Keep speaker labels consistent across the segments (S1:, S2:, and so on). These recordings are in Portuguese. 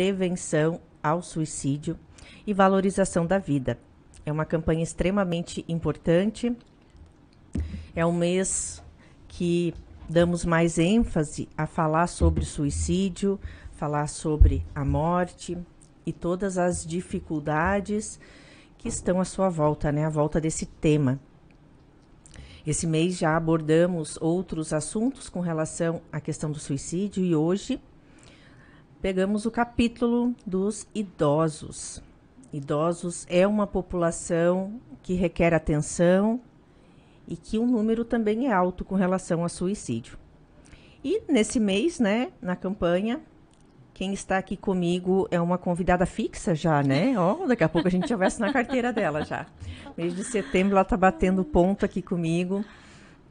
S1: prevenção ao suicídio e valorização da vida. É uma campanha extremamente importante. É um mês que damos mais ênfase a falar sobre suicídio, falar sobre a morte e todas as dificuldades que estão à sua volta, né? À volta desse tema. Esse mês já abordamos outros assuntos com relação à questão do suicídio e hoje pegamos o capítulo dos idosos. Idosos é uma população que requer atenção e que o número também é alto com relação ao suicídio. E nesse mês, né, na campanha, quem está aqui comigo é uma convidada fixa já, né? Ó, daqui a pouco a gente já vai assinar a carteira dela já. Mês de setembro ela está batendo ponto aqui comigo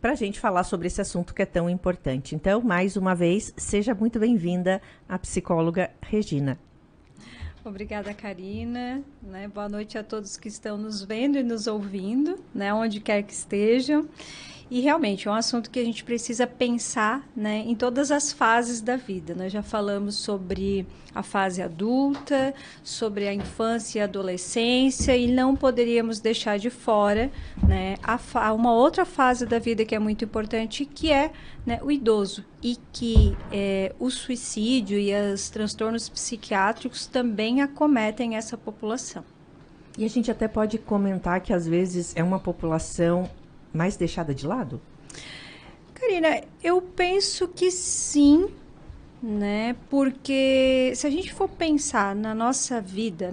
S1: para a gente falar sobre esse assunto que é tão importante. Então, mais uma vez, seja muito bem-vinda a psicóloga Regina.
S2: Obrigada, Karina. Boa noite a todos que estão nos vendo e nos ouvindo, onde quer que estejam. E realmente é um assunto que a gente precisa pensar, em todas as fases da vida. Nós já falamos sobre a fase adulta, sobre a infância e a adolescência, e não poderíamos deixar de fora uma outra fase da vida que é muito importante, que é o idoso. E que o suicídio e os transtornos psiquiátricos também acometem essa população.
S1: E a gente até pode comentar que às vezes é uma população mais deixada de lado?
S2: Karina, eu penso que sim, porque se a gente for pensar na nossa vida,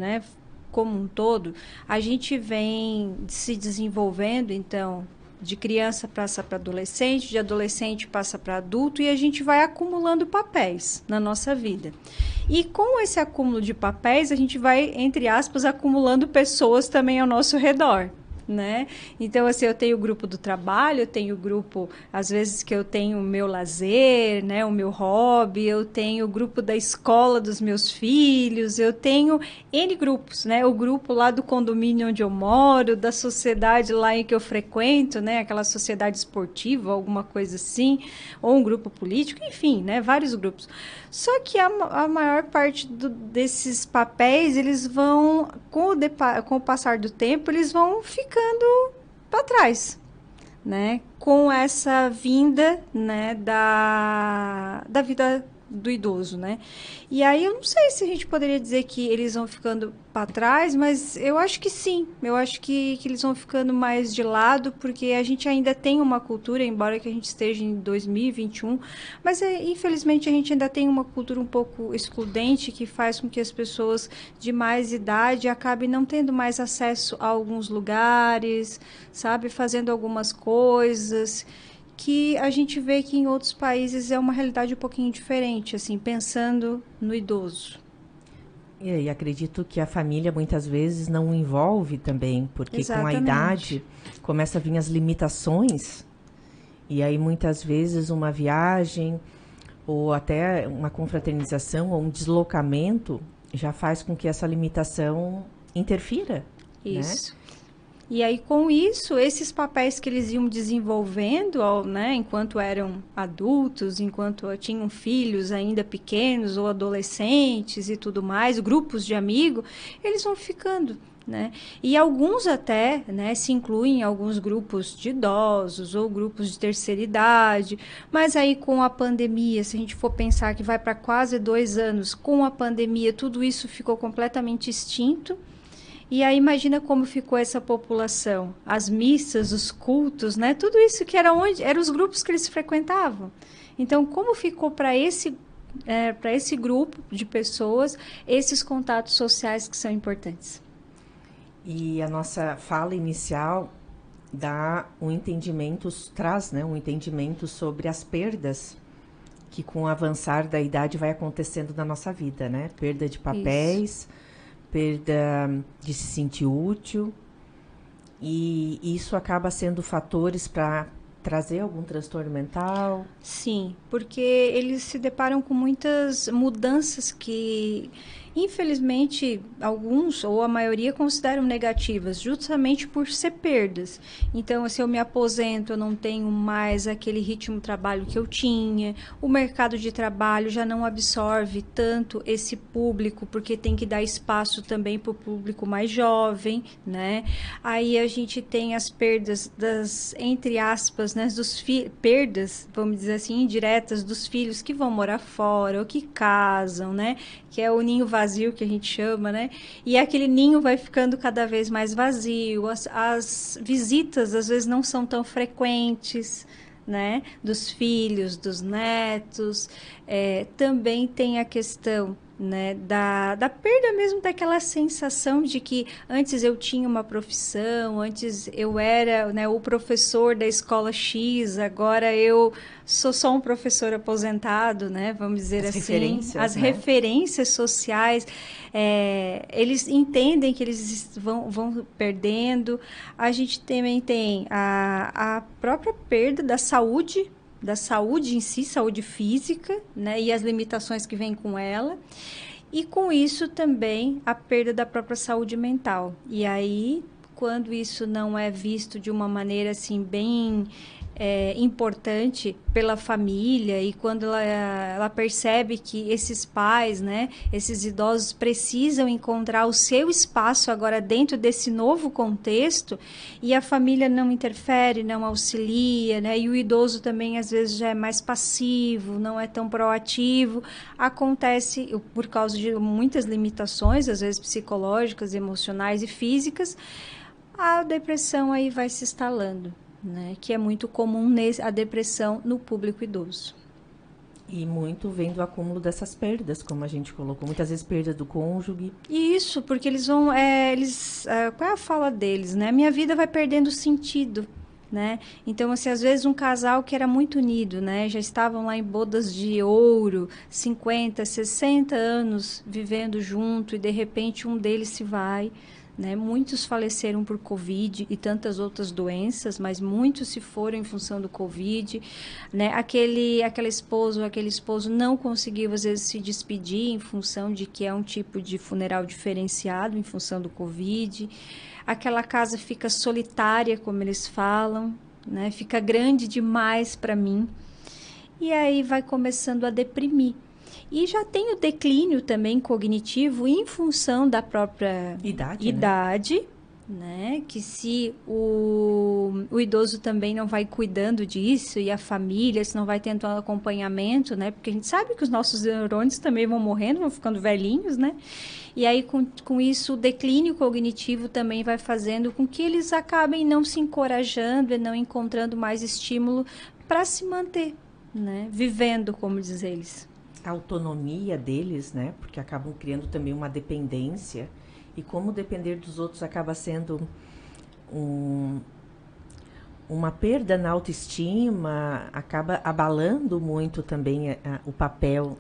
S2: como um todo, a gente vem se desenvolvendo, então, de criança passa para adolescente, de adolescente passa para adulto e a gente vai acumulando papéis na nossa vida. E com esse acúmulo de papéis, a gente vai, entre aspas, acumulando pessoas também ao nosso redor. Então, assim, eu tenho o grupo do trabalho, eu tenho o grupo, às vezes, que eu tenho o meu lazer, o meu hobby, eu tenho o grupo da escola dos meus filhos, eu tenho N grupos, o grupo lá do condomínio onde eu moro, da sociedade lá em que eu frequento, aquela sociedade esportiva, alguma coisa assim, ou um grupo político, enfim, vários grupos. Só que a maior parte desses papéis, eles vão, com o passar do tempo, eles vão ficando para trás, com essa vinda, da vida do idoso, E aí eu não sei se a gente poderia dizer que eles vão ficando para trás, mas eu acho que sim, eu acho que eles vão ficando mais de lado, porque a gente ainda tem uma cultura, embora que a gente esteja em 2021, mas infelizmente a gente ainda tem uma cultura um pouco excludente, que faz com que as pessoas de mais idade acabem não tendo mais acesso a alguns lugares, sabe, fazendo algumas coisas que a gente vê que em outros países é uma realidade um pouquinho diferente, assim, pensando no idoso.
S1: E acredito que a família muitas vezes não envolve também, porque
S2: Exatamente.
S1: Com a idade começa a vir as limitações, e aí muitas vezes uma viagem, ou até uma confraternização, ou um deslocamento, já faz com que essa limitação interfira.
S2: Isso. E aí, com isso, esses papéis que eles iam desenvolvendo, enquanto eram adultos, enquanto tinham filhos ainda pequenos ou adolescentes e tudo mais, grupos de amigos, eles vão ficando, E alguns até, se incluem em alguns grupos de idosos ou grupos de terceira idade, mas aí com a pandemia, se a gente for pensar que vai para quase 2 anos, com a pandemia, tudo isso ficou completamente extinto. E aí imagina como ficou essa população, as missas, os cultos, tudo isso que era eram os grupos que eles frequentavam. Então, como ficou para esse grupo de pessoas esses contatos sociais que são importantes?
S1: E a nossa fala inicial dá um entendimento, traz um entendimento sobre as perdas que com o avançar da idade vai acontecendo na nossa vida, Perda de papéis, isso. Perda de se sentir útil, e isso acaba sendo fatores para trazer algum transtorno mental?
S2: Sim, porque eles se deparam com muitas mudanças que, infelizmente, alguns ou a maioria consideram negativas, justamente por ser perdas. Então, se eu me aposento, eu não tenho mais aquele ritmo de trabalho que eu tinha, o mercado de trabalho já não absorve tanto esse público, porque tem que dar espaço também para o público mais jovem, né? Aí a gente tem as perdas das, entre aspas, né, perdas, vamos dizer assim, indiretas dos filhos que vão morar fora ou que casam, né? Que é o ninho vazio que a gente chama, né? E aquele ninho vai ficando cada vez mais vazio, as visitas às vezes não são tão frequentes, né? Dos filhos, dos netos. Também tem a questão, né, da perda mesmo daquela sensação de que antes eu tinha uma profissão, antes eu era, né, o professor da escola X, agora eu sou só um professor aposentado, né, vamos dizer
S1: As
S2: assim.
S1: referências,
S2: As
S1: né?
S2: referências sociais, eles entendem que eles vão perdendo. A gente também tem a própria perda da saúde em si, saúde física, né, e as limitações que vêm com ela. E com isso também a perda da própria saúde mental. E aí, quando isso não é visto de uma maneira assim bem importante pela família e quando ela percebe que esses pais, né, esses idosos precisam encontrar o seu espaço agora dentro desse novo contexto e a família não interfere, não auxilia, né, e o idoso também às vezes já é mais passivo, não é tão proativo, acontece por causa de muitas limitações, às vezes psicológicas, emocionais e físicas, a depressão aí vai se instalando. Né, que é muito comum a depressão no público idoso.
S1: E muito vem do acúmulo dessas perdas, como a gente colocou. Muitas vezes perda do cônjuge.
S2: Isso, porque eles vão... qual é a fala deles? Né? A minha vida vai perdendo sentido. Né? Então, assim, às vezes um casal que era muito unido, né? Já estavam lá em bodas de ouro, 50, 60 anos vivendo junto e de repente um deles se vai. Né? Muitos faleceram por Covid e tantas outras doenças, mas muitos se foram em função do Covid. Né? Aquele esposo não conseguiu, às vezes, se despedir em função de que é um tipo de funeral diferenciado em função do Covid. Aquela casa fica solitária, como eles falam, né? Fica grande demais para mim. E aí vai começando a deprimir. E já tem o declínio também cognitivo em função da própria idade, né? Que se o idoso também não vai cuidando disso e a família, se não vai tendo um acompanhamento, né? Porque a gente sabe que os nossos neurônios também vão morrendo, vão ficando velhinhos, né? E aí, com isso, o declínio cognitivo também vai fazendo com que eles acabem não se encorajando e não encontrando mais estímulo para se manter, né? Vivendo, como diz eles.
S1: A autonomia deles, né? Porque acabam criando também uma dependência. E como depender dos outros acaba sendo uma perda na autoestima, acaba abalando muito também o papel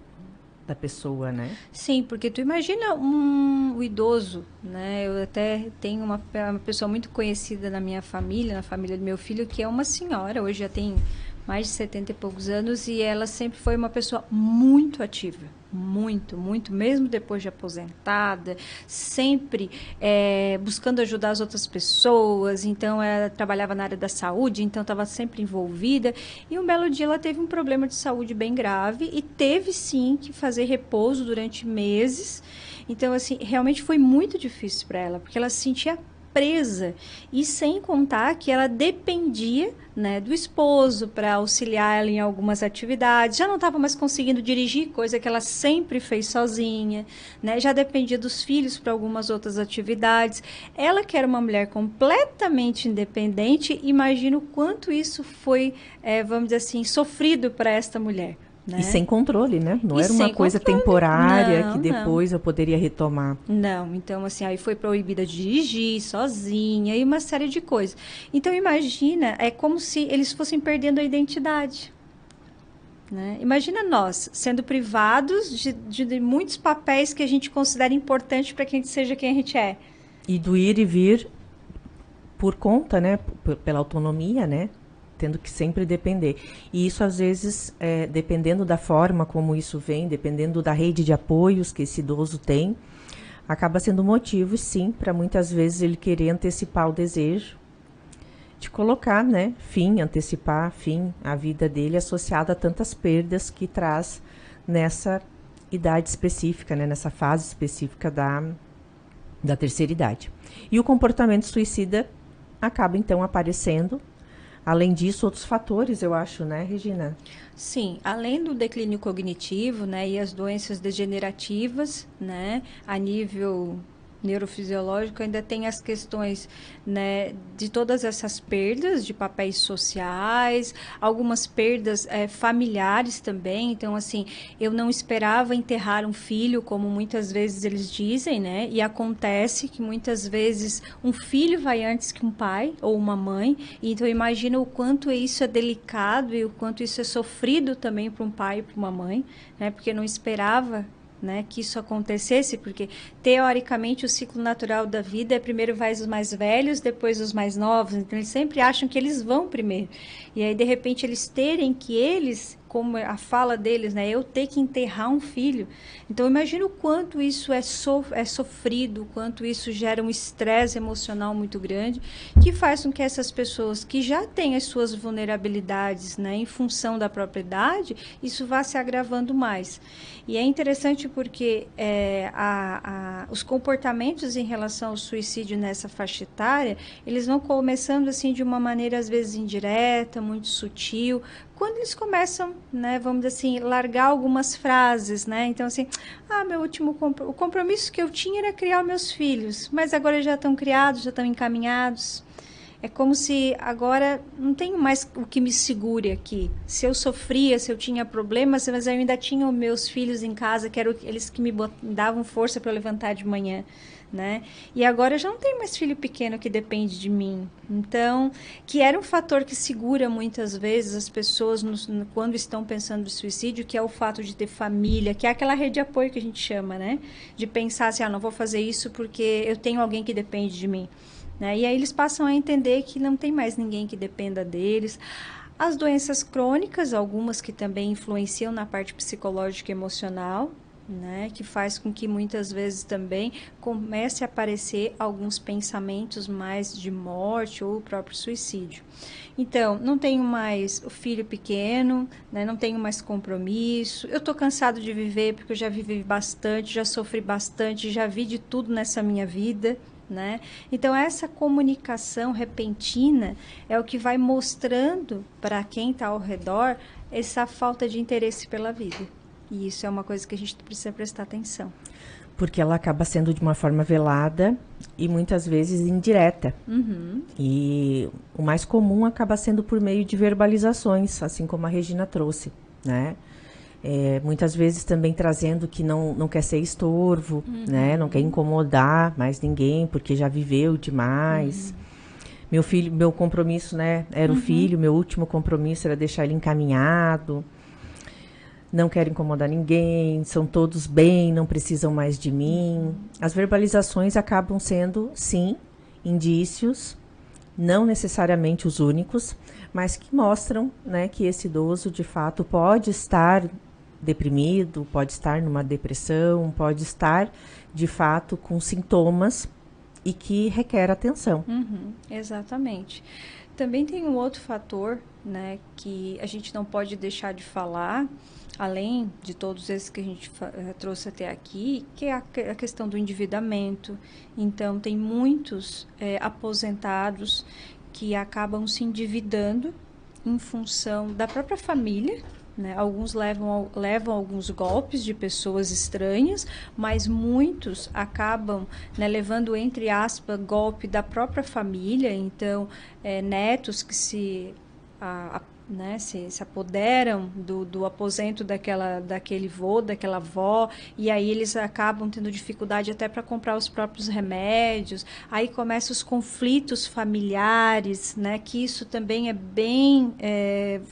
S1: da pessoa, né?
S2: Sim, porque tu imagina o idoso, né? Eu até tenho uma pessoa muito conhecida na minha família, na família do meu filho, que é uma senhora, hoje já tem mais de 70 e poucos anos, e ela sempre foi uma pessoa muito ativa, muito, mesmo depois de aposentada, sempre buscando ajudar as outras pessoas, então ela trabalhava na área da saúde, então estava sempre envolvida, e um belo dia ela teve um problema de saúde bem grave, e teve sim que fazer repouso durante meses, então assim, realmente foi muito difícil para ela, porque ela se sentia presa, e sem contar que ela dependia, né, do esposo para auxiliar ela em algumas atividades, já não estava mais conseguindo dirigir, coisa que ela sempre fez sozinha, né, já dependia dos filhos para algumas outras atividades, ela que era uma mulher completamente independente, imagina o quanto isso foi, vamos dizer assim, sofrido para esta mulher. Né?
S1: E sem controle, né? Não era uma coisa temporária que depois eu poderia retomar.
S2: Não, então assim, aí foi proibida de dirigir sozinha e uma série de coisas. Então imagina, é como se eles fossem perdendo a identidade. Né? Imagina nós sendo privados de muitos papéis que a gente considera importante para que a gente seja quem a gente é.
S1: E do ir e vir por conta, né? Pela autonomia, né? tendo que sempre depender. E isso, às vezes, dependendo da forma como isso vem, dependendo da rede de apoios que esse idoso tem, acaba sendo motivo, sim, para muitas vezes ele querer antecipar o desejo de colocar, né, antecipar fim à vida dele associada a tantas perdas que traz nessa idade específica, né, nessa fase específica da terceira idade. E o comportamento suicida acaba, então, aparecendo. Além disso, outros fatores, eu acho, né, Regina?
S2: Sim, além do declínio cognitivo, né, e as doenças degenerativas, né, a nível neurofisiológico, ainda tem as questões, né, de todas essas perdas de papéis sociais, algumas perdas familiares também. Então, assim, eu não esperava enterrar um filho, como muitas vezes eles dizem, né? E acontece que muitas vezes um filho vai antes que um pai ou uma mãe. Então, imagina o quanto isso é delicado e o quanto isso é sofrido também para um pai e para uma mãe, né? Porque não esperava, né, que isso acontecesse, porque teoricamente o ciclo natural da vida é primeiro vai os mais velhos, depois os mais novos, então eles sempre acham que eles vão primeiro, e aí de repente eles terem que eles, como a fala deles, né, eu ter que enterrar um filho. Então imagina o quanto isso é sofrido, o quanto isso gera um estresse emocional muito grande, que faz com que essas pessoas que já têm as suas vulnerabilidades, né, em função da própria idade, isso vá se agravando mais. E é interessante porque os comportamentos em relação ao suicídio nessa faixa etária, eles vão começando assim de uma maneira às vezes indireta, muito sutil, quando eles começam, né, vamos dizer assim, largar algumas frases, né? Então assim, o compromisso que eu tinha era criar meus filhos, mas agora já estão criados, já estão encaminhados. É como se agora não tenho mais o que me segure aqui. Se eu sofria, se eu tinha problemas, mas eu ainda tinha os meus filhos em casa, que eram eles que me davam força para eu levantar de manhã, né? E agora eu já não tenho mais filho pequeno que depende de mim. Então, que era um fator que segura muitas vezes as pessoas quando estão pensando em suicídio, que é o fato de ter família, que é aquela rede de apoio que a gente chama, né? De pensar assim, não vou fazer isso porque eu tenho alguém que depende de mim. Né? E aí eles passam a entender que não tem mais ninguém que dependa deles. As doenças crônicas, algumas que também influenciam na parte psicológica e emocional, né? Que faz com que muitas vezes também comece a aparecer alguns pensamentos mais de morte ou o próprio suicídio. Então, não tenho mais o filho pequeno, né? Não tenho mais compromisso, eu estou cansado de viver porque eu já vivi bastante, já sofri bastante, já vi de tudo nessa minha vida. Né? Então, essa comunicação repentina é o que vai mostrando para quem está ao redor essa falta de interesse pela vida. E isso é uma coisa que a gente precisa prestar atenção.
S1: Porque ela acaba sendo de uma forma velada e muitas vezes indireta.
S2: Uhum.
S1: E o mais comum acaba sendo por meio de verbalizações, assim como a Regina trouxe, né? Muitas vezes também trazendo que não quer ser estorvo, né? Não quer incomodar mais ninguém, porque já viveu demais. Meu compromisso, né? Era o filho, meu último compromisso era deixar ele encaminhado. Não quero incomodar ninguém, são todos bem, não precisam mais de mim. As verbalizações acabam sendo, sim, indícios, não necessariamente os únicos, mas que mostram, né, que esse idoso, de fato, pode estar deprimido, pode estar numa depressão, pode estar, de fato, com sintomas e que requer atenção.
S2: Exatamente. Também tem um outro fator, né, que a gente não pode deixar de falar, além de todos esses que a gente trouxe até aqui, que é a questão do endividamento. Então, tem muitos aposentados que acabam se endividando em função da própria família, né? Alguns levam alguns golpes de pessoas estranhas, mas muitos acabam, né, levando, entre aspas, golpe da própria família. Então, netos que né, se apoderam do aposento daquele vô, daquela avó, e aí eles acabam tendo dificuldade até para comprar os próprios remédios. Aí começam os conflitos familiares, né, que isso também é bem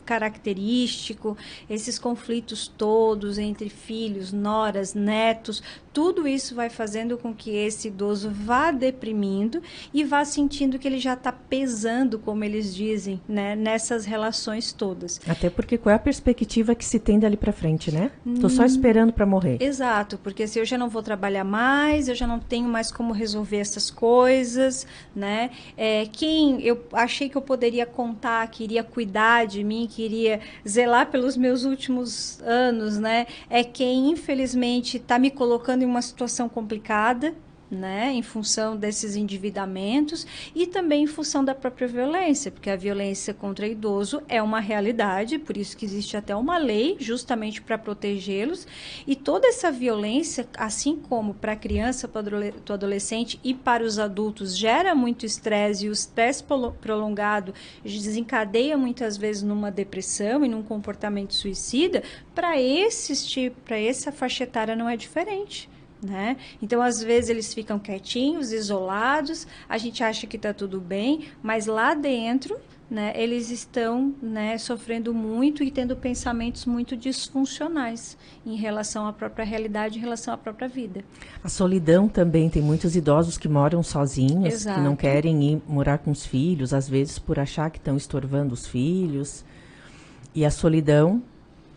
S2: característico, esses conflitos todos entre filhos, noras, netos, tudo isso vai fazendo com que esse idoso vá deprimindo e vá sentindo que ele já está pesando, como eles dizem, né, nessas relações todas.
S1: Até porque qual é a perspectiva que se tem dali para frente, né? Tô só esperando para morrer.
S2: Exato, porque se eu já não vou trabalhar mais, eu já não tenho mais como resolver essas coisas, né? Quem eu achei que eu poderia contar, que iria cuidar de mim, que iria zelar pelos meus últimos anos, né? É quem, infelizmente, está me colocando em uma situação complicada, né, em função desses endividamentos e também em função da própria violência, porque a violência contra idoso é uma realidade, por isso que existe até uma lei justamente para protegê-los, e toda essa violência, assim como para a criança, para o adolescente e para os adultos, gera muito estresse, e o estresse prolongado desencadeia muitas vezes numa depressão e num comportamento suicida. Para essa faixa etária não é diferente. Né? Então, às vezes, eles ficam quietinhos, isolados, a gente acha que está tudo bem, mas lá dentro, né, eles estão, né, sofrendo muito e tendo pensamentos muito disfuncionais em relação à própria realidade, em relação à própria vida.
S1: A solidão também, tem muitos idosos que moram sozinhos,
S2: Exato.
S1: Que não querem ir morar com os filhos, às vezes por achar que estão estorvando os filhos. E a solidão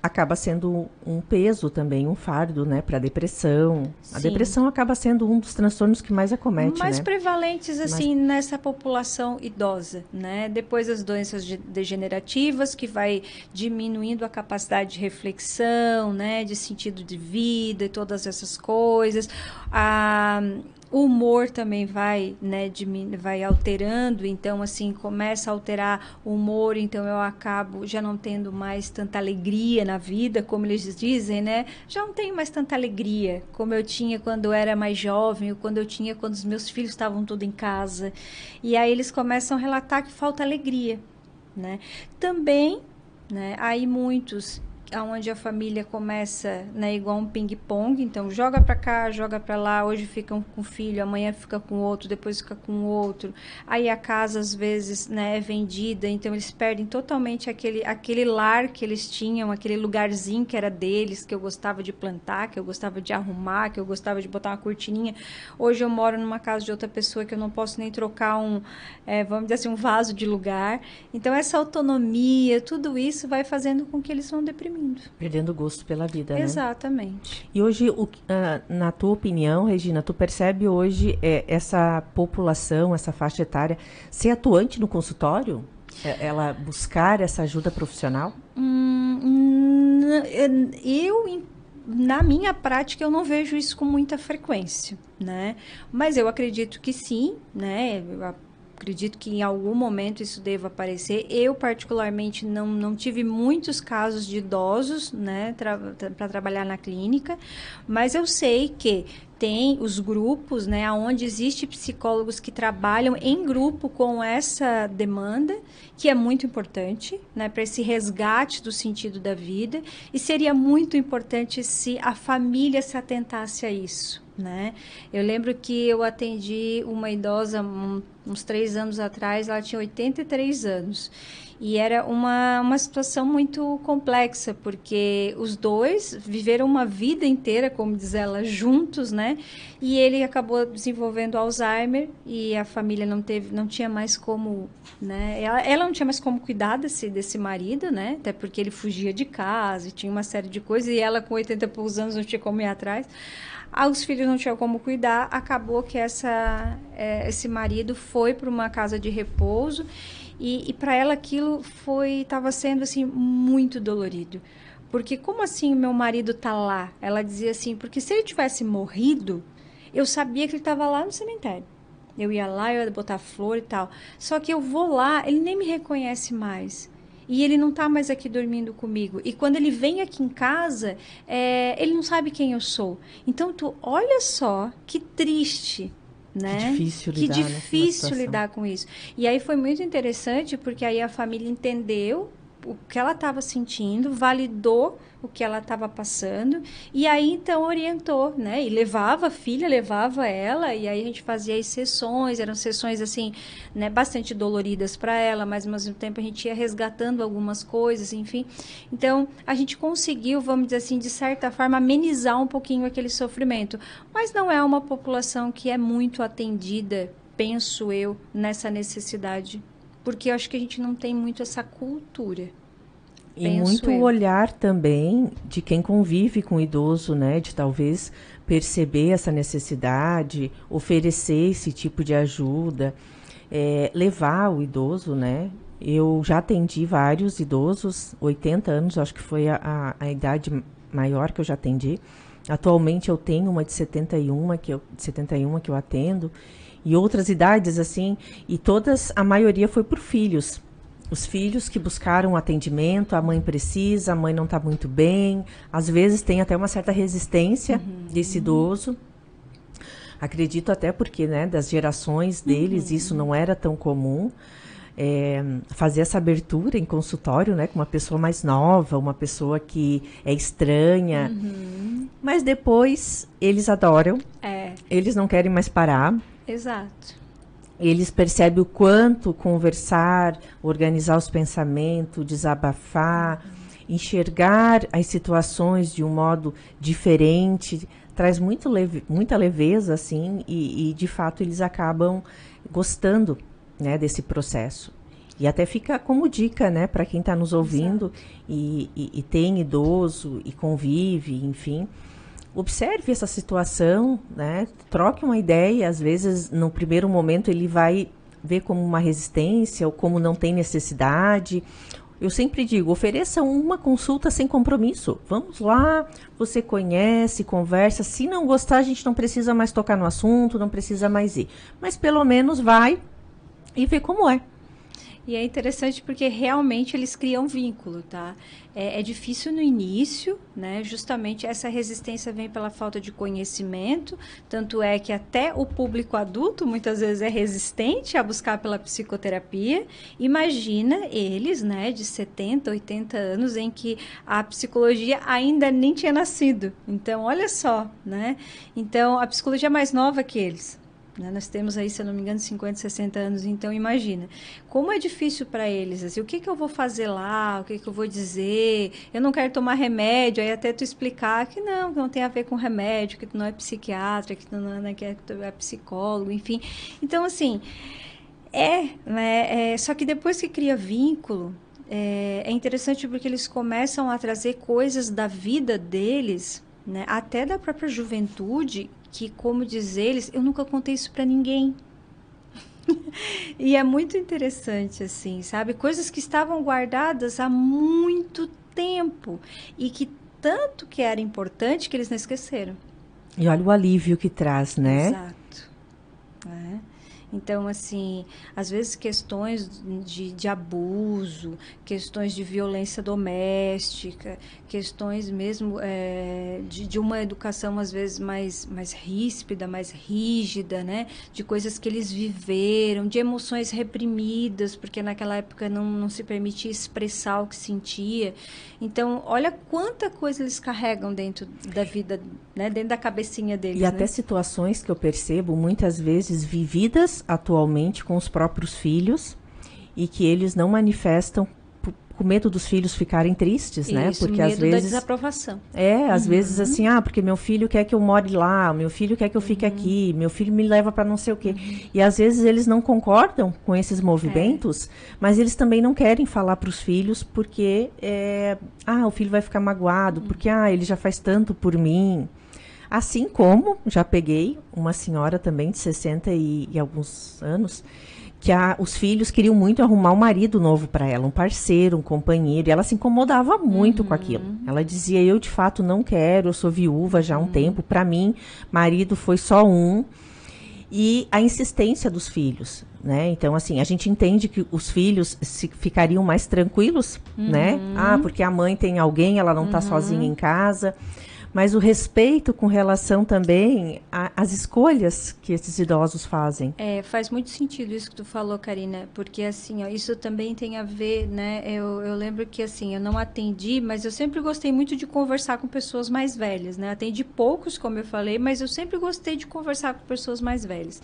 S1: acaba sendo um peso também, um fardo, né, para a depressão.
S2: Sim.
S1: A depressão acaba sendo um dos transtornos que mais acomete,
S2: mais
S1: né?
S2: prevalentes, assim, nessa população idosa, né? Depois as doenças degenerativas, que vai diminuindo a capacidade de reflexão, né? De sentido de vida e todas essas coisas. O humor também vai, né, vai alterando, então, assim, começa a alterar o humor, então eu acabo já não tendo mais tanta alegria na vida, como eles dizem, né? Já não tenho mais tanta alegria como eu tinha quando eu era mais jovem, ou quando os meus filhos estavam tudo em casa. E aí eles começam a relatar que falta alegria, né? Também, né, aí muitos onde a família começa, né, igual um ping-pong, então joga para cá, joga para lá, hoje fica com um filho, amanhã fica com outro, depois fica com outro, aí a casa às vezes, né, é vendida, então eles perdem totalmente aquele lar que eles tinham, aquele lugarzinho que era deles, que eu gostava de plantar, que eu gostava de arrumar, que eu gostava de botar uma cortininha. Hoje eu moro numa casa de outra pessoa que eu não posso nem trocar vamos dizer assim, um vaso de lugar. Então essa autonomia, tudo isso vai fazendo com que eles vão deprimindo.
S1: Perdendo o gosto pela vida, né?
S2: Exatamente.
S1: E hoje, na tua opinião, Regina, tu percebe hoje essa população, essa faixa etária, ser atuante no consultório? Ela buscar essa ajuda profissional?
S2: Na minha prática, eu não vejo isso com muita frequência, né? Mas eu acredito que sim, né? Acredito que em algum momento isso deva aparecer. Eu, particularmente, não tive muitos casos de idosos, né, para trabalhar na clínica, mas eu sei que tem os grupos, né, onde existem psicólogos que trabalham em grupo com essa demanda, que é muito importante, né, para esse resgate do sentido da vida, e seria muito importante se a família se atentasse a isso, né? Eu lembro que eu atendi uma idosa uns 3 anos atrás, ela tinha 83 anos. E era uma situação muito complexa, porque os dois viveram uma vida inteira, como diz ela, juntos, né? E ele acabou desenvolvendo Alzheimer e a família não tinha mais como, né? Ela não tinha mais como cuidar desse marido, né? Até porque ele fugia de casa e tinha uma série de coisas, e ela com 80 e poucos anos não tinha como ir atrás. Os filhos não tinham como cuidar, acabou que esse marido foi para uma casa de repouso e para ela aquilo estava sendo assim muito dolorido, porque como assim meu marido tá lá? Ela dizia assim, porque se ele tivesse morrido, eu sabia que ele estava lá no cemitério. Eu ia lá, eu ia botar flor e tal. Só que eu vou lá, ele nem me reconhece mais. E ele não está mais aqui dormindo comigo. E quando ele vem aqui em casa, ele não sabe quem eu sou. Então, olha só que triste, né?
S1: Que difícil lidar
S2: lidar com isso. E aí foi muito interessante, porque aí a família entendeu o que ela estava sentindo, validou o que ela estava passando, e aí então orientou, né? E levava a filha, levava ela, e aí a gente fazia as sessões, eram sessões assim, né, bastante doloridas para ela, mas ao mesmo tempo a gente ia resgatando algumas coisas, enfim. Então, a gente conseguiu, vamos dizer assim, de certa forma, amenizar um pouquinho aquele sofrimento. Mas não é uma população que é muito atendida, penso eu, nessa necessidade. Porque eu acho que a gente não tem muito essa cultura.
S1: E muito o olhar também de quem convive com o idoso, né? De talvez perceber essa necessidade, oferecer esse tipo de ajuda, levar o idoso, né? Eu já atendi vários idosos, 80 anos, acho que foi a idade maior que eu já atendi. Atualmente eu tenho uma de 71 que eu atendo, e outras idades assim, e todas, a maioria foi por filhos. Os filhos que buscaram atendimento, a mãe precisa, a mãe não está muito bem, às vezes tem até uma certa resistência desse idoso. Acredito até porque, né, das gerações deles, isso não era tão comum. Fazer essa abertura em consultório, né, com uma pessoa mais nova, uma pessoa que é estranha. Mas depois eles adoram, eles não querem mais parar.
S2: Exato.
S1: Eles percebem o quanto conversar, organizar os pensamentos, desabafar, enxergar as situações de um modo diferente, traz muita leveza, assim, e de fato eles acabam gostando, né, desse processo. E até fica como dica, né, para quem está nos ouvindo e tem idoso e convive, enfim. Observe essa situação, né? Troque uma ideia. Às vezes, no primeiro momento, ele vai ver como uma resistência ou como não tem necessidade. Eu sempre digo, ofereça uma consulta sem compromisso. Vamos lá, você conhece, conversa. Se não gostar, a gente não precisa mais tocar no assunto, não precisa mais ir. Mas pelo menos vai e vê como é.
S2: E é interessante porque realmente eles criam vínculo, tá? É difícil no início, né? Justamente essa resistência vem pela falta de conhecimento, tanto é que até o público adulto muitas vezes é resistente a buscar pela psicoterapia. Imagina eles, né, de 70, 80 anos, em que a psicologia ainda nem tinha nascido. Então, olha só, né? Então, a psicologia é mais nova que eles. Nós temos aí, se eu não me engano, 50, 60 anos, então imagina. Como é difícil para eles, assim, o que eu vou fazer lá, o que eu vou dizer, eu não quero tomar remédio, aí até tu explicar que não tem a ver com remédio, que tu não é psiquiatra, que tu não é, que tu é psicólogo, enfim. Então, assim, só que depois que cria vínculo, é interessante porque eles começam a trazer coisas da vida deles, né, até da própria juventude, que, como diz eles, eu nunca contei isso para ninguém. E é muito interessante, assim, sabe? Coisas que estavam guardadas há muito tempo e que tanto que era importante que eles não esqueceram.
S1: E olha o alívio que traz, né?
S2: Exato. Então, assim, às vezes questões de abuso, questões de violência doméstica, questões mesmo de uma educação, às vezes, mais ríspida, mais rígida, né? De coisas que eles viveram, de emoções reprimidas, porque naquela época não se permitia expressar o que sentia. Então, olha quanta coisa eles carregam dentro da vida, né? Dentro da cabecinha deles.
S1: E até situações que eu percebo, muitas vezes vividas atualmente com os próprios filhos e que eles não manifestam com medo dos filhos ficarem tristes, né?
S2: Isso,
S1: porque
S2: medo
S1: às vezes
S2: da desaprovação.
S1: Às vezes assim, porque meu filho quer que eu more lá, meu filho quer que eu fique aqui, meu filho me leva para não sei o quê. E às vezes eles não concordam com esses movimentos, mas eles também não querem falar para os filhos porque o filho vai ficar magoado, porque ele já faz tanto por mim. Assim como já peguei uma senhora também de 60 e alguns anos, que os filhos queriam muito arrumar um marido novo para ela, um parceiro, um companheiro, e ela se incomodava muito com aquilo. Ela dizia, eu de fato não quero, eu sou viúva já há um tempo, para mim, marido foi só um. E a insistência dos filhos, né? Então, assim, a gente entende que os filhos ficariam mais tranquilos, né? Porque a mãe tem alguém, ela não está sozinha em casa. mas o respeito com relação também às escolhas que esses idosos fazem.
S2: Faz muito sentido isso que tu falou, Karina, porque assim, ó, isso também tem a ver, né? Eu lembro que assim, eu não atendi, mas eu sempre gostei muito de conversar com pessoas mais velhas, né? Atendi poucos, como eu falei, mas eu sempre gostei de conversar com pessoas mais velhas.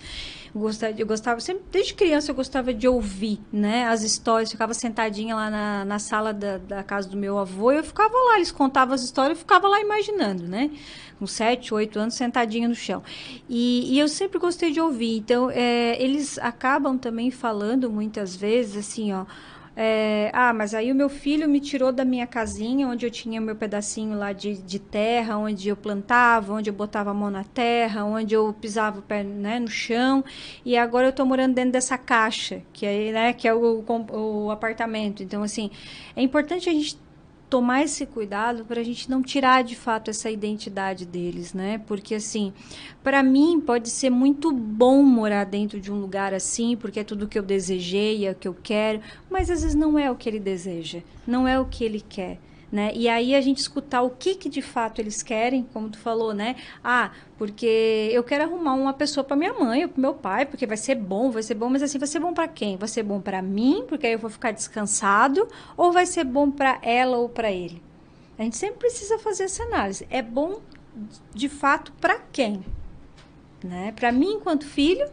S2: Eu gostava sempre, desde criança eu gostava de ouvir, né? As histórias, ficava sentadinha lá na sala da casa do meu avô, e eu ficava lá, eles contavam as histórias, eu ficava lá imaginando, né? Com 7, 8 anos, sentadinha no chão. E eu sempre gostei de ouvir. Então, eles acabam também falando muitas vezes assim, ó. Mas aí o meu filho me tirou da minha casinha, onde eu tinha meu pedacinho lá de terra, onde eu plantava, onde eu botava a mão na terra, onde eu pisava o pé, né, no chão, e agora eu tô morando dentro dessa caixa, que é, né, que é o apartamento. Então, assim, é importante a gente tomar esse cuidado para a gente não tirar de fato essa identidade deles, né? Porque assim, para mim pode ser muito bom morar dentro de um lugar assim, porque é tudo que eu desejei, é o que eu quero, mas às vezes não é o que ele deseja, não é o que ele quer. Né? E aí a gente escutar o que de fato eles querem, como tu falou, né? Porque eu quero arrumar uma pessoa para minha mãe ou para meu pai, porque vai ser bom, mas assim, vai ser bom para quem? Vai ser bom para mim, porque aí eu vou ficar descansado, ou vai ser bom para ela ou para ele? A gente sempre precisa fazer essa análise. É bom de fato para quem? Né? Para mim enquanto filho,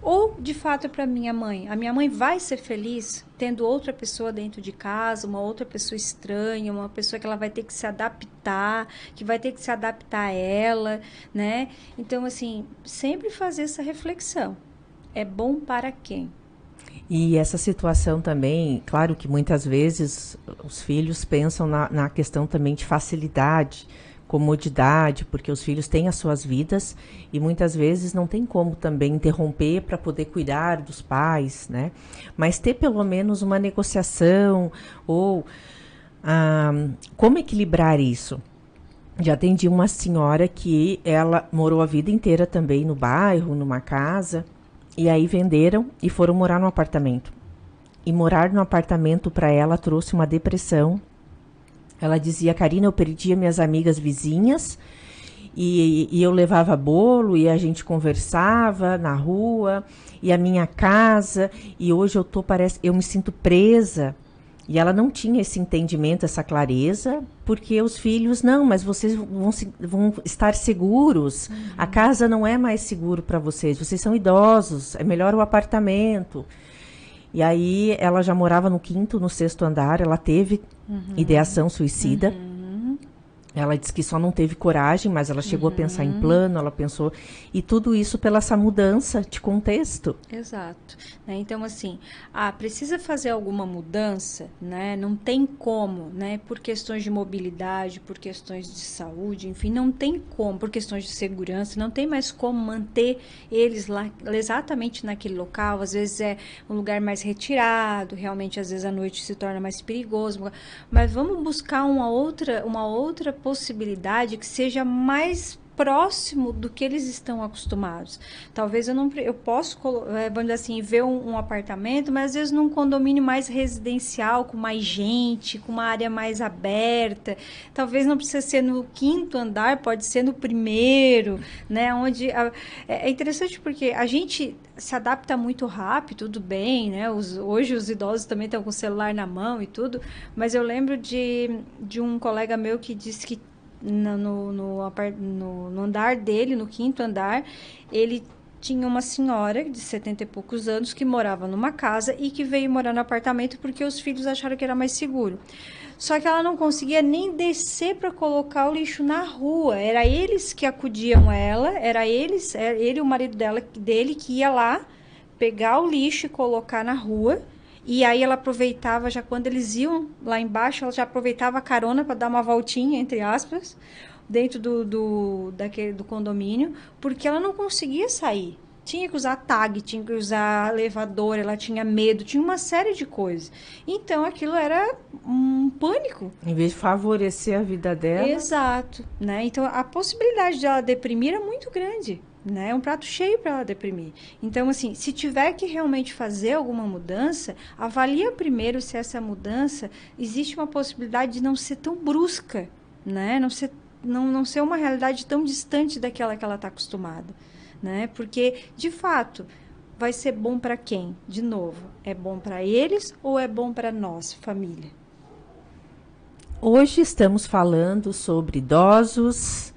S2: ou de fato é para minha mãe? A minha mãe vai ser feliz tendo outra pessoa dentro de casa, uma outra pessoa estranha, uma pessoa que ela vai ter que se adaptar, que vai ter que se adaptar a ela, né? Então, assim, sempre fazer essa reflexão. É bom para quem?
S1: E essa situação também, claro que muitas vezes os filhos pensam na questão também de facilidade, comodidade, porque os filhos têm as suas vidas e muitas vezes não tem como também interromper para poder cuidar dos pais, né? Mas ter pelo menos uma negociação ou como equilibrar isso. Já atendi uma senhora que ela morou a vida inteira também no bairro, numa casa, e aí venderam e foram morar no apartamento. E morar no apartamento para ela trouxe uma depressão. Ela dizia: Karina, eu perdia minhas amigas vizinhas e eu levava bolo e a gente conversava na rua e a minha casa, e hoje eu me sinto presa. E ela não tinha esse entendimento, essa clareza, porque os filhos, não, mas vocês vão estar seguros. Uhum. A casa não é mais seguro para vocês são idosos, é melhor o apartamento. E aí ela já morava no 5º, no 6º andar, ela teve ideação suicida. Uhum. Ela disse que só não teve coragem, mas ela chegou a pensar em plano, ela pensou... E tudo isso pela essa mudança de contexto.
S2: Exato. Né? Então, assim, precisa fazer alguma mudança, né? Não tem como, né? Por questões de mobilidade, por questões de saúde, enfim, não tem como, por questões de segurança, não tem mais como manter eles lá exatamente naquele local. Às vezes é um lugar mais retirado, realmente, às vezes à noite se torna mais perigoso. Mas vamos buscar uma outra possibilidade que seja mais próximo do que eles estão acostumados. Talvez eu posso, vamos dizer assim, ver um apartamento, mas às vezes num condomínio mais residencial, com mais gente, com uma área mais aberta. Talvez não precisa ser no 5º andar, pode ser no 1º, né? Onde é interessante porque a gente se adapta muito rápido, tudo bem, né? Hoje os idosos também estão com o celular na mão e tudo, mas eu lembro de um colega meu que disse que no andar dele, no 5º andar, ele tinha uma senhora de 70 e poucos anos que morava numa casa e que veio morar no apartamento porque os filhos acharam que era mais seguro. Só que ela não conseguia nem descer para colocar o lixo na rua. Era eles que acudiam a ela, era ele e o marido dele que ia lá pegar o lixo e colocar na rua. E aí ela aproveitava, já quando eles iam lá embaixo, ela já aproveitava a carona para dar uma voltinha, entre aspas, dentro do condomínio, porque ela não conseguia sair. Tinha que usar tag, tinha que usar elevador, ela tinha medo, tinha uma série de coisas. Então, aquilo era um pânico.
S1: Em vez de favorecer a vida dela.
S2: Exato. Né? Então, a possibilidade de ela deprimir é muito grande. Né? É um prato cheio para ela deprimir. Então, assim, se tiver que realmente fazer alguma mudança, avalia primeiro se essa mudança existe uma possibilidade de não ser tão brusca, né? Não ser não ser uma realidade tão distante daquela que ela está acostumada, né? Porque, de fato, vai ser bom para quem? De novo, é bom para eles ou é bom para nós, família?
S1: Hoje estamos falando sobre idosos,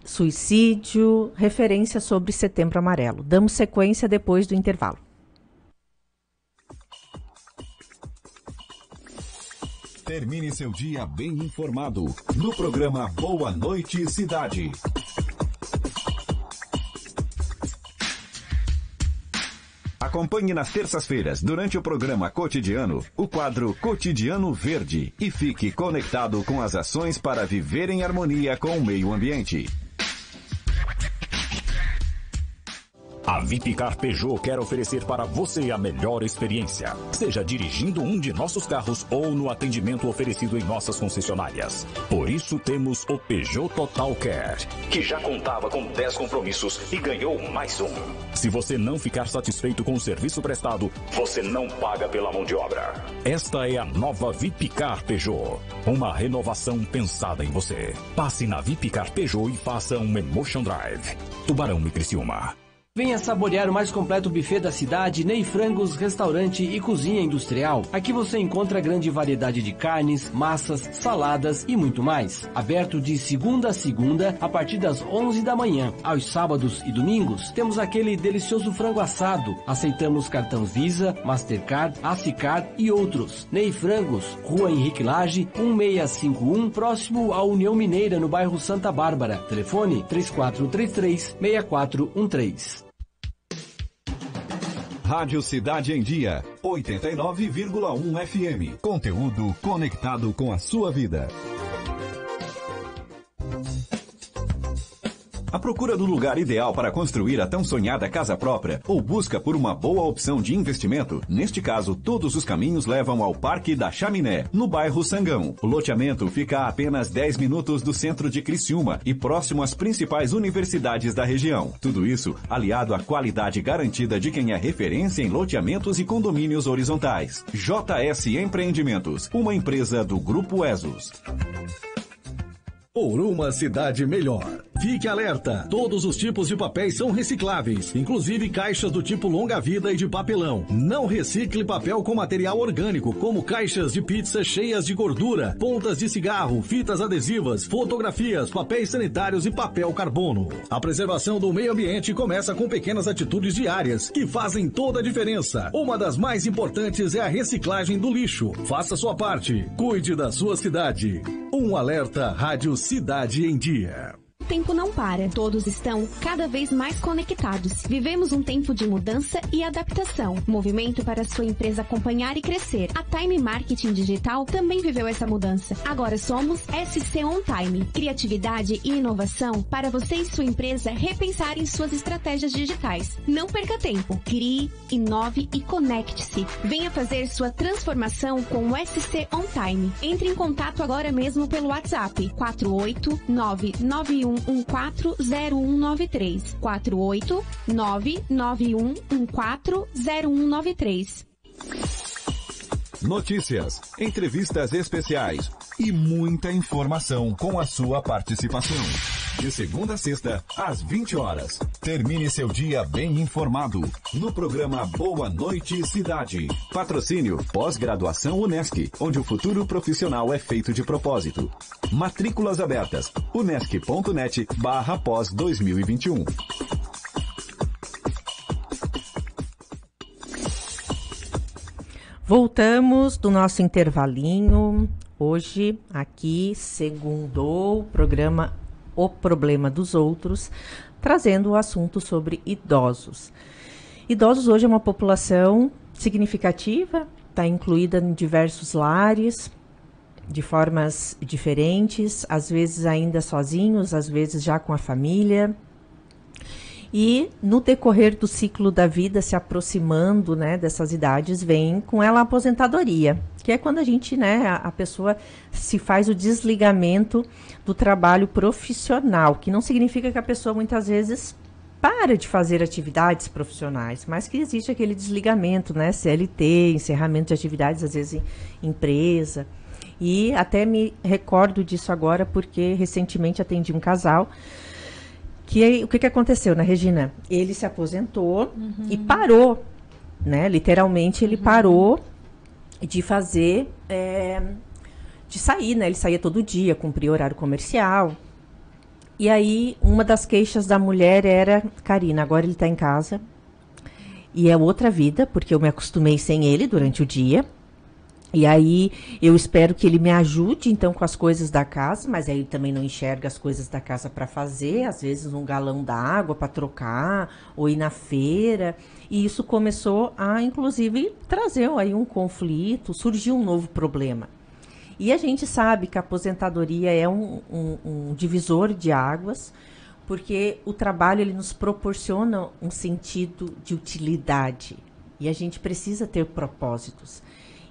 S1: suicídio, referência sobre Setembro Amarelo. Damos sequência depois do intervalo.
S3: Termine seu dia bem informado no programa Boa Noite Cidade. Acompanhe nas terças-feiras, durante o programa Cotidiano, o quadro Cotidiano Verde e fique conectado com as ações para viver em harmonia com o meio ambiente.
S4: A Vipcar Peugeot quer oferecer para você a melhor experiência, seja dirigindo um de nossos carros ou no atendimento oferecido em nossas concessionárias. Por isso temos o Peugeot Total Care, que já contava com 10 compromissos e ganhou mais um. Se você não ficar satisfeito com o serviço prestado, você não paga pela mão de obra. Esta é a nova Vipcar Peugeot, uma renovação pensada em você. Passe na Vipcar Peugeot e faça um Emotion Drive. Tubarão e Criciúma.
S5: Venha saborear o mais completo buffet da cidade, Ney Frangos, restaurante e cozinha industrial. Aqui você encontra grande variedade de carnes, massas, saladas e muito mais. Aberto de segunda a segunda, a partir das 11 da manhã. Aos sábados e domingos, temos aquele delicioso frango assado. Aceitamos cartão Visa, Mastercard, Acicard e outros. Ney Frangos, Rua Henrique Lage, 1651, próximo à União Mineira, no bairro Santa Bárbara. Telefone 3433-6413.
S3: Rádio Cidade em Dia, 89,1 FM. Conteúdo conectado com a sua vida. À procura do lugar ideal para construir a tão sonhada casa própria ou busca por uma boa opção de investimento? Neste caso, todos os caminhos levam ao Parque da Chaminé, no bairro Sangão. O loteamento fica a apenas 10 minutos do centro de Criciúma e próximo às principais universidades da região. Tudo isso aliado à qualidade garantida de quem é referência em loteamentos e condomínios horizontais. JS Empreendimentos, uma empresa do Grupo Esos.
S6: Por uma cidade melhor. Fique alerta, todos os tipos de papéis são recicláveis, inclusive caixas do tipo longa-vida e de papelão. Não recicle papel com material orgânico, como caixas de pizza cheias de gordura, pontas de cigarro, fitas adesivas, fotografias, papéis sanitários e papel carbono. A preservação do meio ambiente começa com pequenas atitudes diárias, que fazem toda a diferença. Uma das mais importantes é a reciclagem do lixo. Faça sua parte, cuide da sua cidade. Um alerta Rádio Cidade em Dia.
S7: O tempo não para. Todos estão cada vez mais conectados. Vivemos um tempo de mudança e adaptação. Movimento para sua empresa acompanhar e crescer. A Time Marketing Digital também viveu essa mudança. Agora somos SC On Time. Criatividade e inovação para você e sua empresa repensarem suas estratégias digitais. Não perca tempo. Crie, inove e conecte-se. Venha fazer sua transformação com o SC On Time. Entre em contato agora mesmo pelo WhatsApp 48991140193. 48991140193.
S3: Notícias, entrevistas especiais e muita informação com a sua participação. De segunda a sexta, às 20 horas. Termine seu dia bem informado no programa Boa Noite Cidade. Patrocínio Pós-Graduação Unesc, onde o futuro profissional é feito de propósito. Matrículas abertas. unesc.net/pós 2021.
S1: Voltamos do nosso intervalinho. Hoje, aqui, segundo o programa O Problema dos Outros, trazendo o assunto sobre idosos. Idosos hoje é uma população significativa, está incluída em diversos lares, de formas diferentes, às vezes ainda sozinhos, às vezes já com a família. E no decorrer do ciclo da vida, se aproximando, né, dessas idades, vem com ela a aposentadoria, que é quando a gente, né, a pessoa se faz o desligamento do trabalho profissional, que não significa que a pessoa muitas vezes para de fazer atividades profissionais, mas que existe aquele desligamento, né, CLT, encerramento de atividades, às vezes em empresa. E até me recordo disso agora, porque recentemente atendi um casal. O que aconteceu, né, Regina? Ele se aposentou e parou, né? Literalmente, ele parou de fazer, de sair, né? Ele saía todo dia, cumpria horário comercial. E aí, uma das queixas da mulher era: Karina, agora ele está em casa. E é outra vida, porque eu me acostumei sem ele durante o dia. E aí, eu espero que ele me ajude, então, com as coisas da casa, mas aí ele também não enxerga as coisas da casa para fazer, às vezes um galão d'água para trocar, ou ir na feira. E isso começou a, inclusive, trazer aí um conflito, surgiu um novo problema. E a gente sabe que a aposentadoria é um divisor de águas, porque o trabalho ele nos proporciona um sentido de utilidade. E a gente precisa ter propósitos.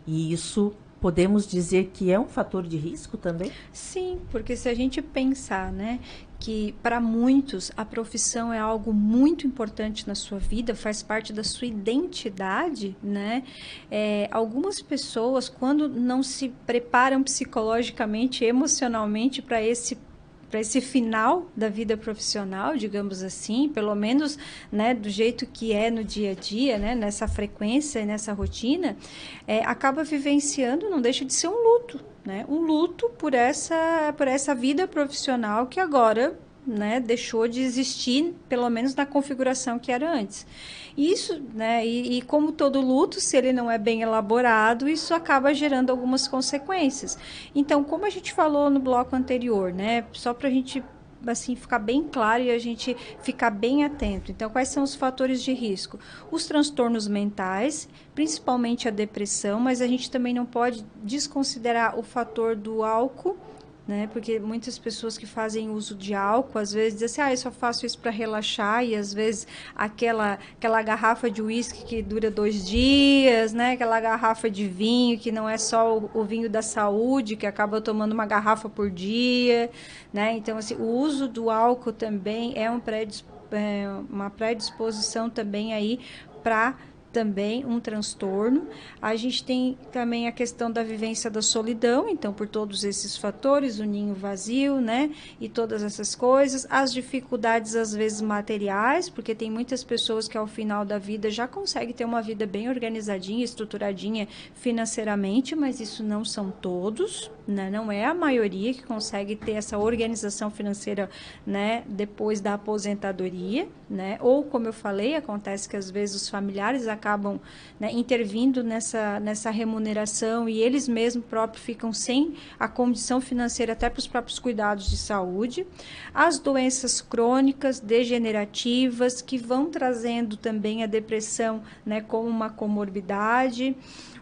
S1: E isso podemos dizer que é um fator de risco também?
S2: Sim, porque se a gente pensar, né, que para muitos a profissão é algo muito importante na sua vida, faz parte da sua identidade, né? Algumas pessoas, quando não se preparam psicologicamente, emocionalmente para esse final da vida profissional, digamos assim, pelo menos, né, do jeito que é no dia a dia, né, nessa frequência e nessa rotina, acaba vivenciando, não deixa de ser um luto, né, um luto por essa vida profissional que agora, né, deixou de existir, pelo menos na configuração que era antes. Isso, né, e como todo luto, se ele não é bem elaborado, isso acaba gerando algumas consequências. Então, como a gente falou no bloco anterior, né, só para a gente assim ficar bem claro e a gente ficar bem atento. Então, quais são os fatores de risco? Os transtornos mentais, principalmente a depressão, mas a gente também não pode desconsiderar o fator do álcool, né? Porque muitas pessoas que fazem uso de álcool, às vezes dizem assim, eu só faço isso para relaxar, e às vezes aquela garrafa de uísque que dura 2 dias, né? Aquela garrafa de vinho que não é só o vinho da saúde, que acaba tomando uma garrafa por dia, né? Então, assim, o uso do álcool também é uma predisposição também aí para também um transtorno. A gente tem também a questão da vivência da solidão, então por todos esses fatores, o ninho vazio, né, e todas essas coisas, as dificuldades às vezes materiais, porque tem muitas pessoas que ao final da vida já conseguem ter uma vida bem organizadinha, estruturadinha financeiramente, mas isso não são todos, né, não é a maioria que consegue ter essa organização financeira, né, depois da aposentadoria, né, ou como eu falei, acontece que às vezes os familiares acabam, né, intervindo nessa remuneração e eles mesmos próprios ficam sem a condição financeira até para os próprios cuidados de saúde. As doenças crônicas, degenerativas, que vão trazendo também a depressão, né, como uma comorbidade.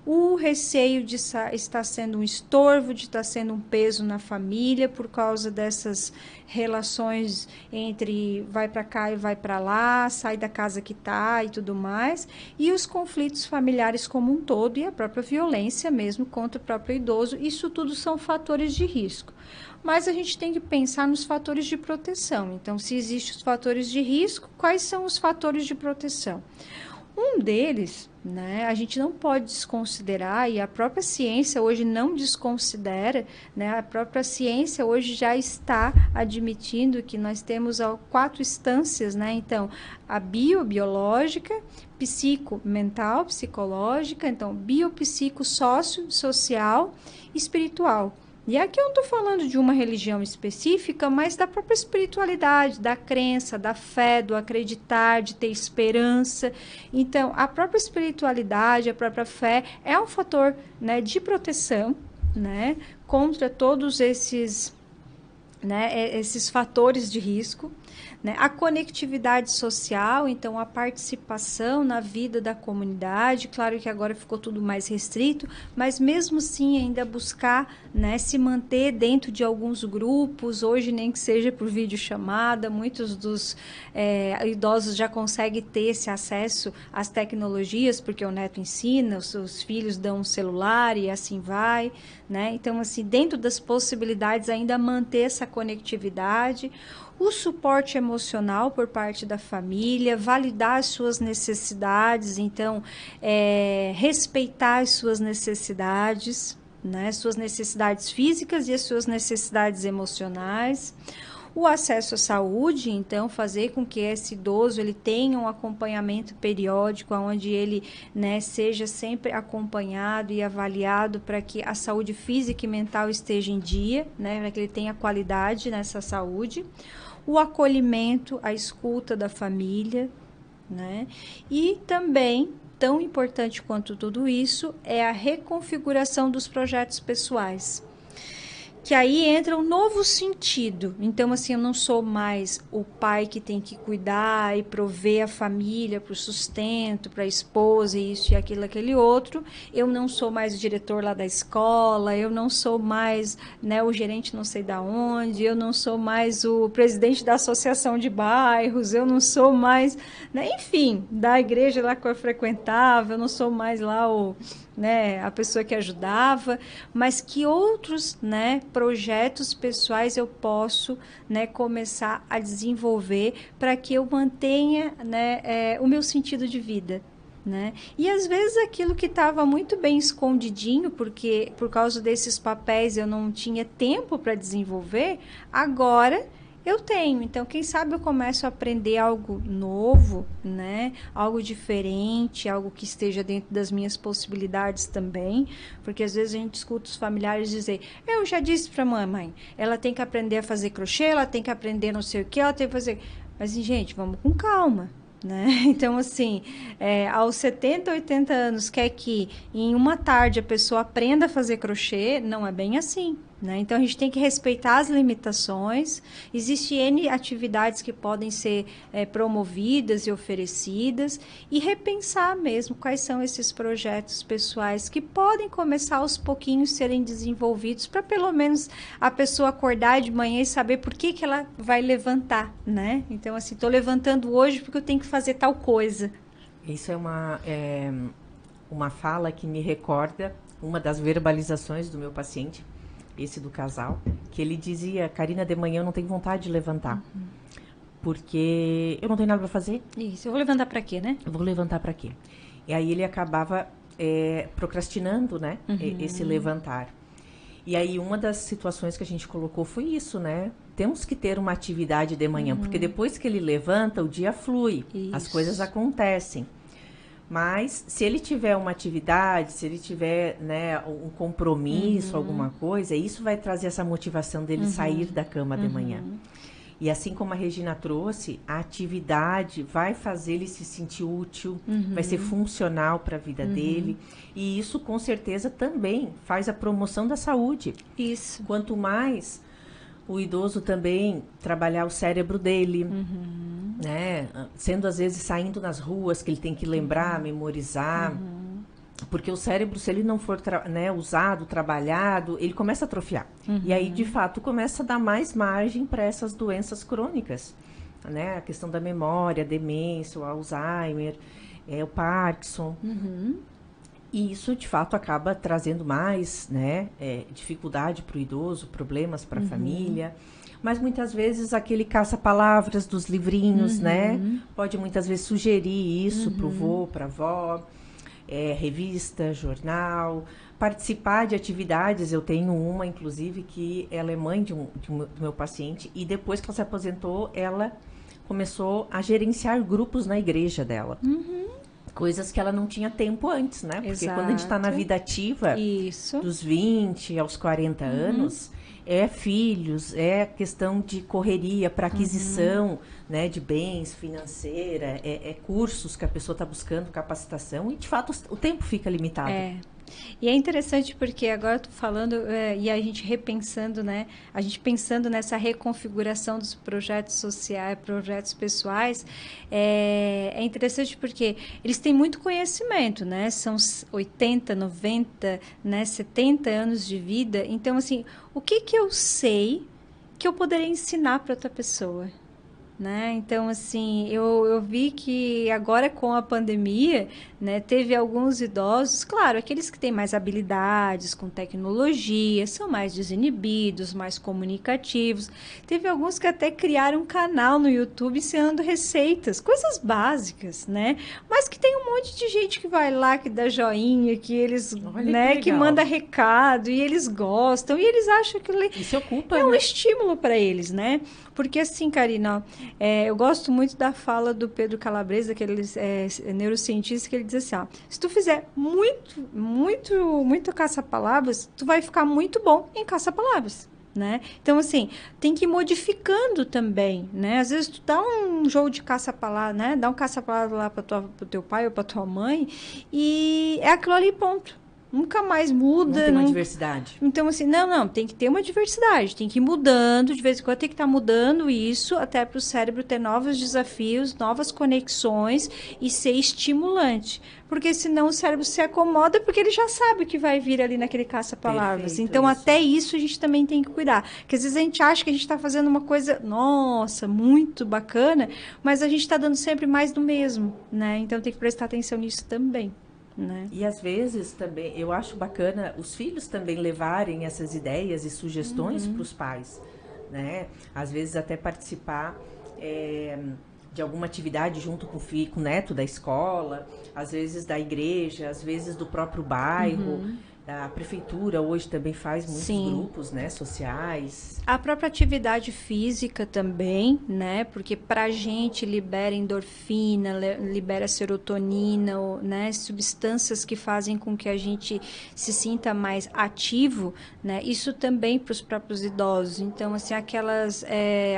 S2: O receio de estar sendo um estorvo, de estar sendo um peso na família por causa dessas relações entre vai para cá e vai para lá, sai da casa que está e tudo mais. E os conflitos familiares como um todo e a própria violência mesmo contra o próprio idoso. Isso tudo são fatores de risco. Mas a gente tem que pensar nos fatores de proteção. Então, se existem os fatores de risco, quais são os fatores de proteção? Um deles, né, a gente não pode desconsiderar, e a própria ciência hoje não desconsidera, né, a própria ciência hoje já está admitindo que nós temos 4 instâncias, né, então, a biológica, psicomental, psicológica, então, biopsico, sócio, social, espiritual. E aqui eu não estou falando de uma religião específica, mas da própria espiritualidade, da crença, da fé, do acreditar, de ter esperança. Então, a própria espiritualidade, a própria fé é um fator, né, de proteção, né, contra todos esses, né, esses fatores de risco. Né? A conectividade social, então a participação na vida da comunidade, claro que agora ficou tudo mais restrito, mas mesmo assim ainda buscar, né, se manter dentro de alguns grupos, hoje nem que seja por videochamada, muitos dos idosos já conseguem ter esse acesso às tecnologias, porque o neto ensina, os seus filhos dão um celular e assim vai, né? Então, assim, dentro das possibilidades ainda manter essa conectividade, o suporte emocional por parte da família, validar as suas necessidades, então, respeitar as suas necessidades, né? Suas necessidades físicas e as suas necessidades emocionais. O acesso à saúde, então, fazer com que esse idoso ele tenha um acompanhamento periódico, onde ele, né, seja sempre acompanhado e avaliado para que a saúde física e mental esteja em dia, né, para que ele tenha qualidade nessa saúde. O acolhimento, a escuta da família, né, e também, tão importante quanto tudo isso, é a reconfiguração dos projetos pessoais. Que aí entra um novo sentido. Então, assim, eu não sou mais o pai que tem que cuidar e prover a família para o sustento, para a esposa, isso e aquilo, aquele outro. Eu não sou mais o diretor lá da escola, eu não sou mais, né, o gerente não sei da onde, eu não sou mais o presidente da associação de bairros, eu não sou mais, né, enfim, da igreja lá que eu frequentava, eu não sou mais lá o... né, a pessoa que ajudava, mas que outros, né, projetos pessoais eu posso, né, começar a desenvolver para que eu mantenha, né, o meu sentido de vida, né? E às vezes aquilo que estava muito bem escondidinho, porque por causa desses papéis eu não tinha tempo para desenvolver, agora eu tenho. Então, quem sabe eu começo a aprender algo novo, né? Algo diferente, algo que esteja dentro das minhas possibilidades também. Porque às vezes a gente escuta os familiares dizer, eu já disse para a mamãe, ela tem que aprender a fazer crochê, ela tem que aprender não sei o que, ela tem que fazer... Mas, gente, vamos com calma, né? Então, assim, aos 70, 80 anos, quer que em uma tarde a pessoa aprenda a fazer crochê, não é bem assim, né? Então, a gente tem que respeitar as limitações. Existem N atividades que podem ser promovidas e oferecidas e repensar mesmo quais são esses projetos pessoais que podem começar aos pouquinhos serem desenvolvidos para pelo menos a pessoa acordar de manhã e saber por que ela vai levantar, né? Então, assim, estou levantando hoje porque eu tenho que fazer tal coisa.
S1: Isso é uma fala que me recorda uma das verbalizações do meu paciente, esse do casal, que ele dizia, Karina, de manhã eu não tenho vontade de levantar, porque eu não tenho nada para fazer.
S2: Isso, eu vou levantar para quê, né?
S1: Eu vou levantar para quê? E aí ele acabava procrastinando, né, esse levantar. E aí uma das situações que a gente colocou foi isso, né? Temos que ter uma atividade de manhã, porque depois que ele levanta, o dia flui, as coisas acontecem. Mas se ele tiver uma atividade, se ele tiver, né, um compromisso, alguma coisa, isso vai trazer essa motivação dele sair da cama de manhã. E assim como a Regina trouxe, a atividade vai fazer ele se sentir útil, vai ser funcional para a vida dele. E isso, com certeza, também faz a promoção da saúde.
S2: Isso.
S1: Quanto mais o idoso também trabalhar o cérebro dele, né? Sendo, às vezes, saindo nas ruas, que ele tem que lembrar, memorizar. Porque o cérebro, se ele não for usado, trabalhado, ele começa a atrofiar. E aí, de fato, começa a dar mais margem para essas doenças crônicas, né? A questão da memória, a demência, o Alzheimer, o Parkinson. E isso, de fato, acaba trazendo mais, né, dificuldade para o idoso, problemas para a família. Mas, muitas vezes, aquele caça-palavras dos livrinhos, né? Pode, muitas vezes, sugerir isso para o vô, para a avó. Revista, jornal, participar de atividades. Eu tenho uma, inclusive, que ela é mãe do meu paciente, e depois que ela se aposentou, ela começou a gerenciar grupos na igreja dela. Coisas que ela não tinha tempo antes, né? Porque quando a gente está na vida ativa, dos 20 aos 40 anos, filhos, questão de correria para aquisição, né, de bens, financeira, cursos que a pessoa está buscando, capacitação, e de fato o tempo fica limitado.
S2: E é interessante porque agora eu tô falando e a gente repensando, né? A gente pensando nessa reconfiguração dos projetos sociais, projetos pessoais, é interessante porque eles têm muito conhecimento, né? São 80, 90, né, 70 anos de vida. Então, assim, o que eu sei que eu poderia ensinar para outra pessoa? Né? Então, assim, eu vi que agora com a pandemia, né, teve alguns idosos, claro, aqueles que têm mais habilidades com tecnologia, são mais desinibidos, mais comunicativos. Teve alguns que até criaram um canal no YouTube ensinando receitas, coisas básicas, né? Mas que tem um monte de gente que vai lá, que dá joinha, que eles,
S1: Olha
S2: né,
S1: que
S2: que
S1: legal.
S2: manda recado, e eles gostam, e eles acham que
S1: E se ocupa,
S2: é um
S1: né?
S2: estímulo para eles, né? Porque assim, Karina, eu gosto muito da fala do Pedro Calabresa, aquele neurocientista, que ele diz assim, ó, se tu fizer muito caça-palavras, tu vai ficar muito bom em caça-palavras. Né? Então, assim, tem que ir modificando também, né? Às vezes tu dá um jogo de caça-palavra, né? Dá um caça-palavra lá pro teu pai ou pra tua mãe e é aquilo ali, ponto. Nunca mais muda.
S1: Não tem uma diversidade.
S2: Então, assim, não, tem que ter uma diversidade, tem que ir mudando, de vez em quando tem que estar mudando isso, até para o cérebro ter novos desafios, novas conexões e ser estimulante. Porque senão o cérebro se acomoda, porque ele já sabe o que vai vir ali naquele caça-palavras.
S1: Perfeito,
S2: Então,
S1: isso.
S2: até isso a gente também tem que cuidar. Porque às vezes a gente acha que a gente está fazendo uma coisa, nossa, muito bacana, mas a gente está dando sempre mais do mesmo, né? Então, tem que prestar atenção nisso também. Né?
S1: E às vezes também, eu acho bacana os filhos também levarem essas ideias e sugestões para os pais, né? Às vezes até participar de alguma atividade junto com o neto da escola, às vezes da igreja, às vezes do próprio bairro. A prefeitura hoje também faz muitos
S2: Sim.
S1: grupos, né, sociais.
S2: A própria atividade física também, né? Porque pra gente libera endorfina, libera serotonina, né? Substâncias que fazem com que a gente se sinta mais ativo, né? Isso também para os próprios idosos. Então, assim, aquelas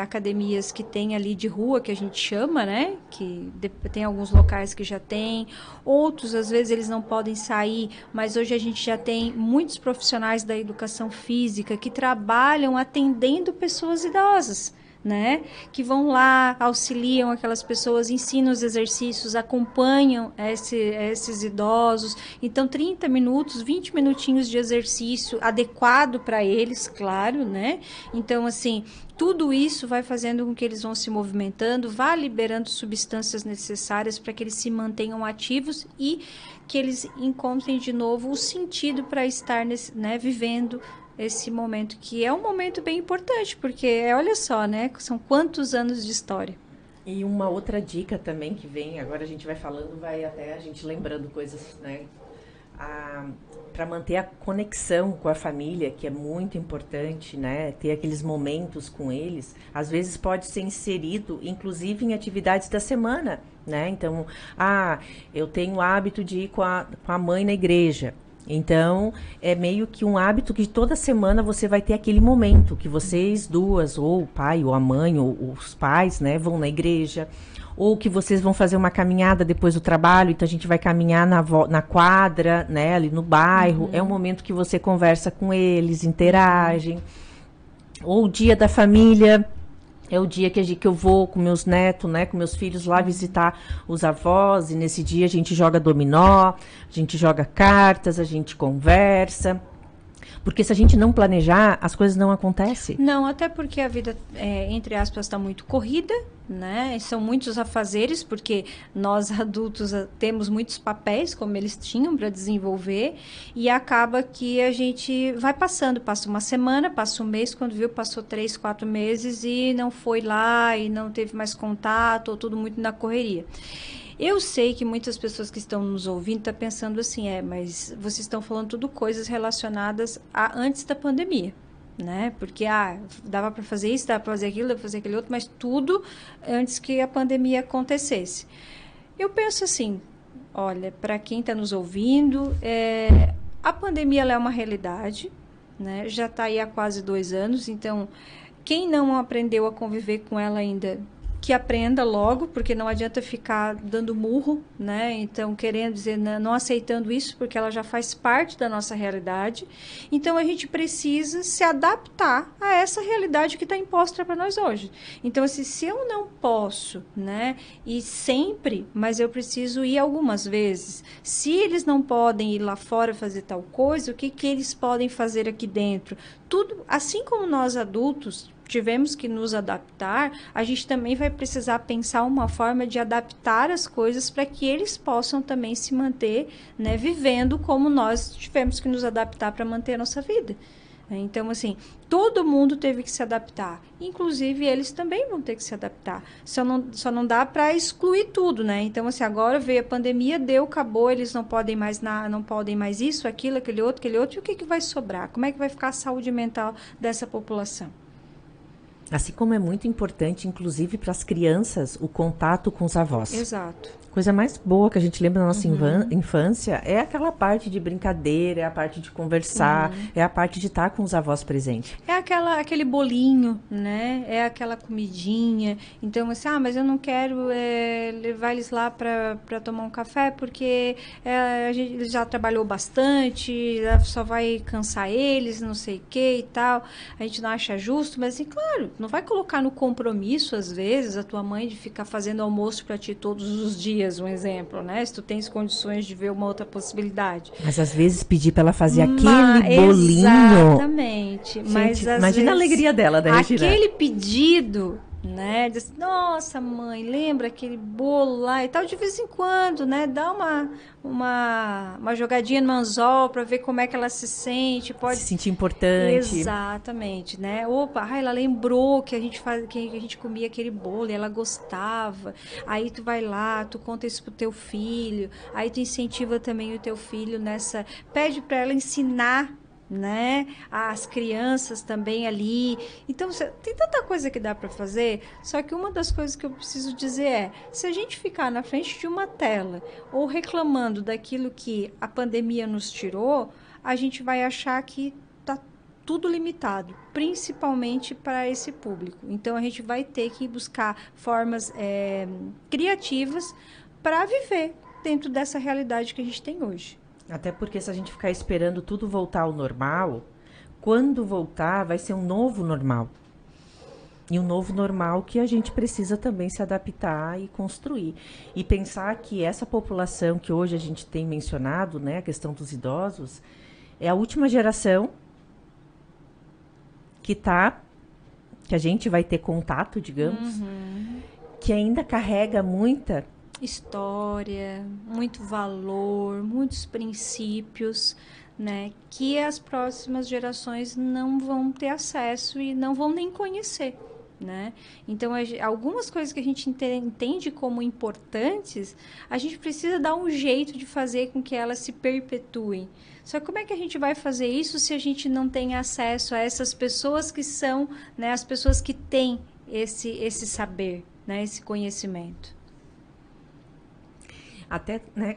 S2: academias que tem ali de rua, que a gente chama, né? Que tem alguns locais que já tem, outros, às vezes, eles não podem sair, mas hoje a gente já tem muitos profissionais da educação física que trabalham atendendo pessoas idosas, né? Que vão lá, auxiliam aquelas pessoas, ensinam os exercícios, acompanham esses idosos. Então, 30 minutos, 20 minutinhos de exercício adequado para eles, claro, né? Então, assim, tudo isso vai fazendo com que eles vão se movimentando, vá liberando substâncias necessárias para que eles se mantenham ativos e que eles encontrem de novo o sentido para estar vivendo esse momento, que é um momento bem importante, porque olha só, né? São quantos anos de história.
S1: E uma outra dica também que vem, agora a gente vai falando, vai até a gente lembrando coisas, né? Para manter a conexão com a família, que é muito importante, né? Ter aqueles momentos com eles, às vezes pode ser inserido, inclusive em atividades da semana, né? Então, eu tenho o hábito de ir com a mãe na igreja. Então, é meio que um hábito que toda semana você vai ter aquele momento que vocês duas, ou o pai, ou a mãe, ou os pais, né, vão na igreja, ou que vocês vão fazer uma caminhada depois do trabalho, então a gente vai caminhar na quadra, né, ali no bairro. É um momento que você conversa com eles, interagem. Ou o dia da família, é o dia que eu vou com meus netos, né, com meus filhos lá visitar os avós, e nesse dia a gente joga dominó, a gente joga cartas, a gente conversa. Porque se a gente não planejar, as coisas não acontecem.
S2: Não, até porque a vida, entre aspas, está muito corrida, né? São muitos afazeres, porque nós adultos temos muitos papéis, como eles tinham, para desenvolver, e acaba que a gente vai passando, passa uma semana, passa um mês, quando viu, passou 3, 4 meses e não foi lá, e não teve mais contato, ou tudo muito na correria. Eu sei que muitas pessoas que estão nos ouvindo estão pensando assim, mas vocês estão falando tudo coisas relacionadas a antes da pandemia, né? Porque, dava para fazer isso, dava para fazer aquilo, dava para fazer aquele outro, mas tudo antes que a pandemia acontecesse. Eu penso assim, olha, para quem está nos ouvindo, a pandemia ela é uma realidade, né? Já está aí há quase 2 anos, então, quem não aprendeu a conviver com ela ainda, que aprenda logo, porque não adianta ficar dando murro, né? Então, querendo dizer, não aceitando isso, porque ela já faz parte da nossa realidade. Então, a gente precisa se adaptar a essa realidade que está imposta para nós hoje. Então, assim, se eu não posso, né, ir sempre, mas eu preciso ir algumas vezes. Se eles não podem ir lá fora fazer tal coisa, o que eles podem fazer aqui dentro? Tudo, assim como nós adultos tivemos que nos adaptar, a gente também vai precisar pensar uma forma de adaptar as coisas para que eles possam também se manter, né, vivendo como nós tivemos que nos adaptar para manter a nossa vida. Então, assim, todo mundo teve que se adaptar. Inclusive, eles também vão ter que se adaptar. Só não dá para excluir tudo, né? Então, assim, agora veio a pandemia, acabou, eles não podem mais não podem mais isso, aquilo, aquele outro, e o que vai sobrar? Como é que vai ficar a saúde mental dessa população?
S1: Assim como é muito importante, inclusive para as crianças, o contato com os avós.
S2: Exato.
S1: Coisa mais boa que a gente lembra da nossa infância é aquela parte de brincadeira, é a parte de conversar, é a parte de estar com os avós presentes.
S2: É aquele bolinho, né? É aquela comidinha. Então, assim, mas eu não quero levar eles lá para tomar um café porque ele já trabalhou bastante, só vai cansar eles, não sei o que e tal. A gente não acha justo, mas, assim, claro, não vai colocar no compromisso, às vezes, a tua mãe de ficar fazendo almoço para ti todos os dias, um exemplo, né? Se tu tens condições de ver uma outra possibilidade.
S1: Mas às vezes pedir para ela fazer aquele bolinho.
S2: Exatamente.
S1: Gente,
S2: mas
S1: imagina
S2: vezes,
S1: a alegria dela, da Regina.
S2: Aquele pedido, né? Diz, nossa, mãe, lembra aquele bolo lá e tal, de vez em quando, né? Dá uma jogadinha no anzol para ver como é que ela se sente, pode
S1: se sentir importante.
S2: Exatamente, né? Opa, ela lembrou que a gente comia aquele bolo e ela gostava. Aí tu vai lá, tu conta isso pro teu filho, aí tu incentiva também o teu filho pede para ela ensinar, né, as crianças também ali. Então, tem tanta coisa que dá para fazer, só que uma das coisas que eu preciso dizer se a gente ficar na frente de uma tela ou reclamando daquilo que a pandemia nos tirou, a gente vai achar que tá tudo limitado, principalmente para esse público. Então, a gente vai ter que buscar formas criativas para viver dentro dessa realidade que a gente tem hoje.
S1: Até porque se a gente ficar esperando tudo voltar ao normal, quando voltar vai ser um novo normal. E um novo normal que a gente precisa também se adaptar e construir. E pensar que essa população que hoje a gente tem mencionado, né, a questão dos idosos, é a última geração que a gente vai ter contato, digamos, que ainda carrega muita
S2: história, muito valor, muitos princípios, né, que as próximas gerações não vão ter acesso e não vão nem conhecer, né? Então, algumas coisas que a gente entende como importantes, a gente precisa dar um jeito de fazer com que elas se perpetuem. Só que como é que a gente vai fazer isso se a gente não tem acesso a essas pessoas que são, né, as pessoas que têm esse saber, né, esse conhecimento?
S1: Até, né,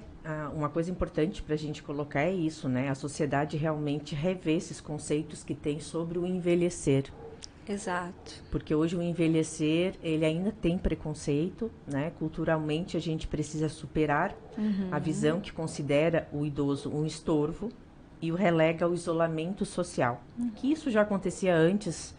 S1: uma coisa importante para a gente colocar é isso, né? A sociedade realmente rever esses conceitos que tem sobre o envelhecer.
S2: Exato.
S1: Porque hoje o envelhecer, ele ainda tem preconceito, né? Culturalmente a gente precisa superar a visão que considera o idoso um estorvo e o relega ao isolamento social. Que isso já acontecia antes,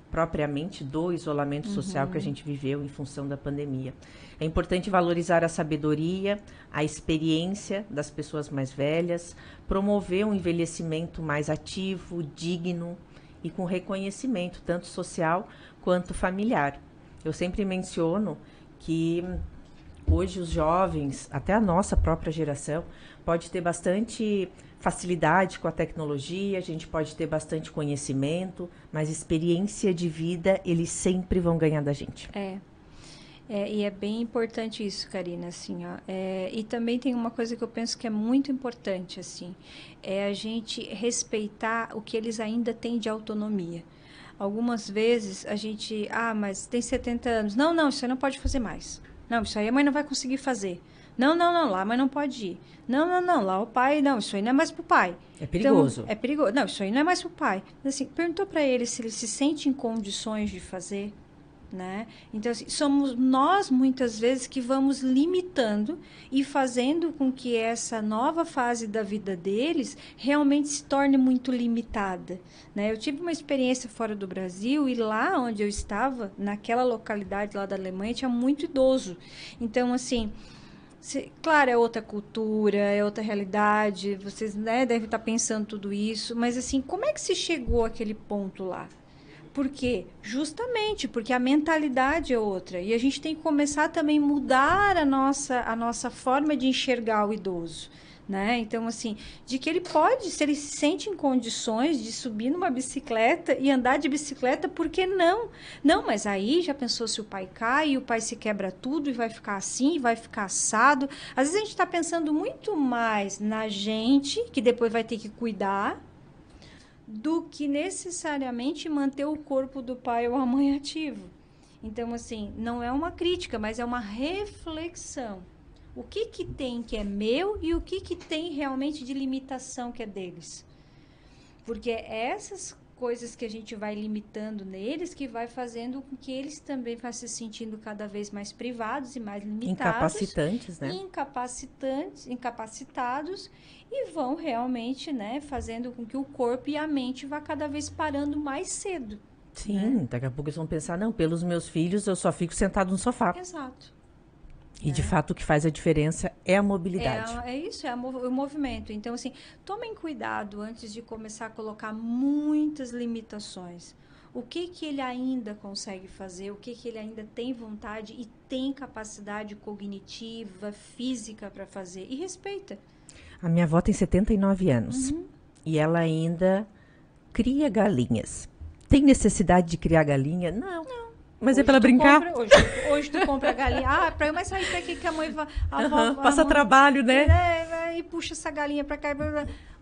S1: propriamente, do isolamento social que a gente viveu em função da pandemia. É importante valorizar a sabedoria, a experiência das pessoas mais velhas, promover um envelhecimento mais ativo, digno e com reconhecimento, tanto social quanto familiar. Eu sempre menciono que hoje os jovens, até a nossa própria geração, pode ter bastante facilidade com a tecnologia, a gente pode ter bastante conhecimento, mas experiência de vida eles sempre vão ganhar da gente.
S2: E é bem importante isso, Karina, assim, ó. E também tem uma coisa que eu penso que é muito importante, assim, é a gente respeitar o que eles ainda têm de autonomia. Algumas vezes a gente, mas tem 70 anos, não, isso aí não pode fazer mais. Não, isso aí a mãe não vai conseguir fazer. Não, lá a mãe não pode ir. Não, lá o pai, não, isso aí não é mais pro pai.
S1: É perigoso.
S2: Então, é perigoso. Não, isso aí não é mais pro pai. Assim, perguntou para ele se ele se sente em condições de fazer, né? Então, assim, somos nós, muitas vezes, que vamos limitando e fazendo com que essa nova fase da vida deles realmente se torne muito limitada, né? Eu tive uma experiência fora do Brasil e lá onde eu estava, naquela localidade lá da Alemanha, tinha muito idoso. Então, assim, claro, é outra cultura, é outra realidade, vocês, né, devem estar pensando tudo isso, mas, assim, como é que se chegou àquele ponto lá? Por quê? Justamente porque a mentalidade é outra. E a gente tem que começar também a mudar a nossa forma de enxergar o idoso. Né? Então, assim, de que ele pode, se ele se sente em condições de subir numa bicicleta e andar de bicicleta, por que não? Não, mas aí já pensou se o pai cai e o pai se quebra tudo e vai ficar assim, vai ficar assado. Às vezes a gente está pensando muito mais na gente, que depois vai ter que cuidar, do que necessariamente manter o corpo do pai ou a mãe ativo. Então, assim, não é uma crítica, mas é uma reflexão. O que tem que é meu e o que tem realmente de limitação que é deles. Porque é essas coisas que a gente vai limitando neles que vai fazendo com que eles também vão se sentindo cada vez mais privados e mais limitados.
S1: Incapacitantes, né?
S2: Incapacitados e vão realmente, né, fazendo com que o corpo e a mente vá cada vez parando mais cedo.
S1: Sim,
S2: né?
S1: Daqui a pouco eles vão pensar, não, pelos meus filhos eu só fico sentado no sofá.
S2: Exato.
S1: E, de fato, o que faz a diferença é a mobilidade.
S2: É isso, o movimento. Então, assim, tomem cuidado antes de começar a colocar muitas limitações. O que ele ainda consegue fazer, o que ele ainda tem vontade e tem capacidade cognitiva, física para fazer. E respeita.
S1: A minha avó tem 79 anos. E ela ainda cria galinhas. Tem necessidade de criar galinha? Não. Mas hoje é para brincar?
S2: Hoje tu compra a galinha. Mas sai pra que a mãe vai...
S1: Passa trabalho, né?
S2: E puxa essa galinha pra cá.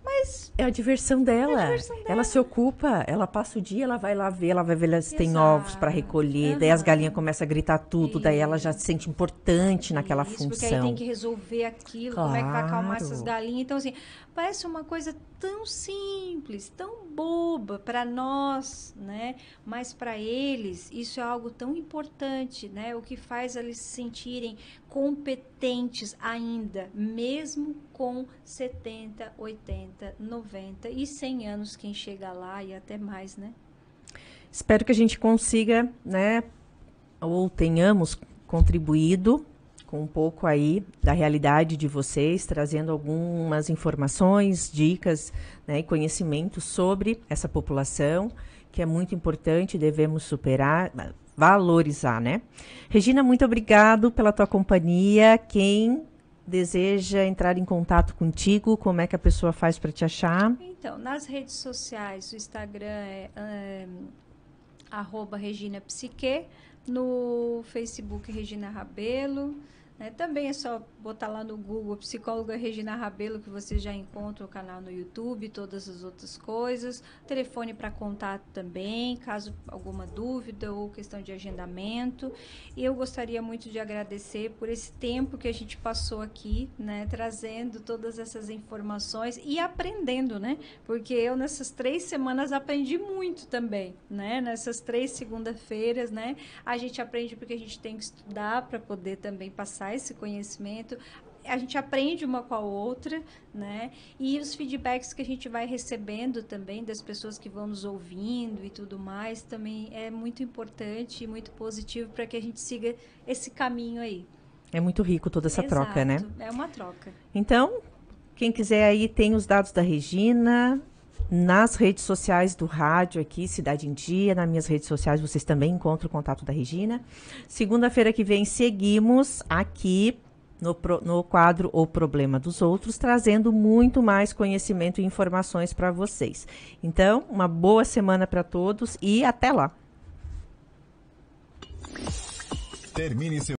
S2: Mas...
S1: É a diversão dela. Ela se ocupa, ela passa o dia, ela vai lá ver, ela vai ver se tem ovos para recolher, daí as galinhas começam a gritar tudo, daí ela já se sente importante naquela função.
S2: Porque aí tem que resolver aquilo, como é que vai acalmar essas galinhas. Então, assim, parece uma coisa tão simples, tão boba para nós, né? Mas para eles, isso é algo tão importante, né? O que faz eles se sentirem competentes ainda, mesmo com 70, 80, 90 e 100 anos, quem chega lá e até mais, né?
S1: Espero que a gente consiga, né, ou tenhamos contribuído com um pouco aí da realidade de vocês, trazendo algumas informações, dicas, né, e conhecimento sobre essa população, que é muito importante, devemos superar, valorizar, né? Regina, muito obrigado pela tua companhia. Quem deseja entrar em contato contigo, como é que a pessoa faz para te achar?
S2: Então, nas redes sociais, o Instagram é @ReginaPsique, no Facebook Regina Rabelo, né? Também é só botar lá no Google Psicóloga Regina Rabelo, que você já encontra o canal no YouTube, todas as outras coisas. Telefone para contato também, caso alguma dúvida ou questão de agendamento. E eu gostaria muito de agradecer por esse tempo que a gente passou aqui, né, trazendo todas essas informações e aprendendo, né? Porque eu nessas 3 semanas aprendi muito também, né? Nessas 3 segunda-feiras, né? A gente aprende porque a gente tem que estudar para poder também passar esse conhecimento. A gente aprende uma com a outra, né? E os feedbacks que a gente vai recebendo também das pessoas que vão nos ouvindo e tudo mais, também é muito importante e muito positivo para que a gente siga esse caminho aí.
S1: É muito rico toda essa troca, né?
S2: É uma troca.
S1: Então, quem quiser aí, tem os dados da Regina nas redes sociais do rádio aqui, Cidade em Dia. Nas minhas redes sociais vocês também encontram o contato da Regina. Segunda-feira que vem seguimos aqui no quadro O Problema dos Outros, trazendo muito mais conhecimento e informações para vocês. Então, uma boa semana para todos e até lá.
S3: Termine seu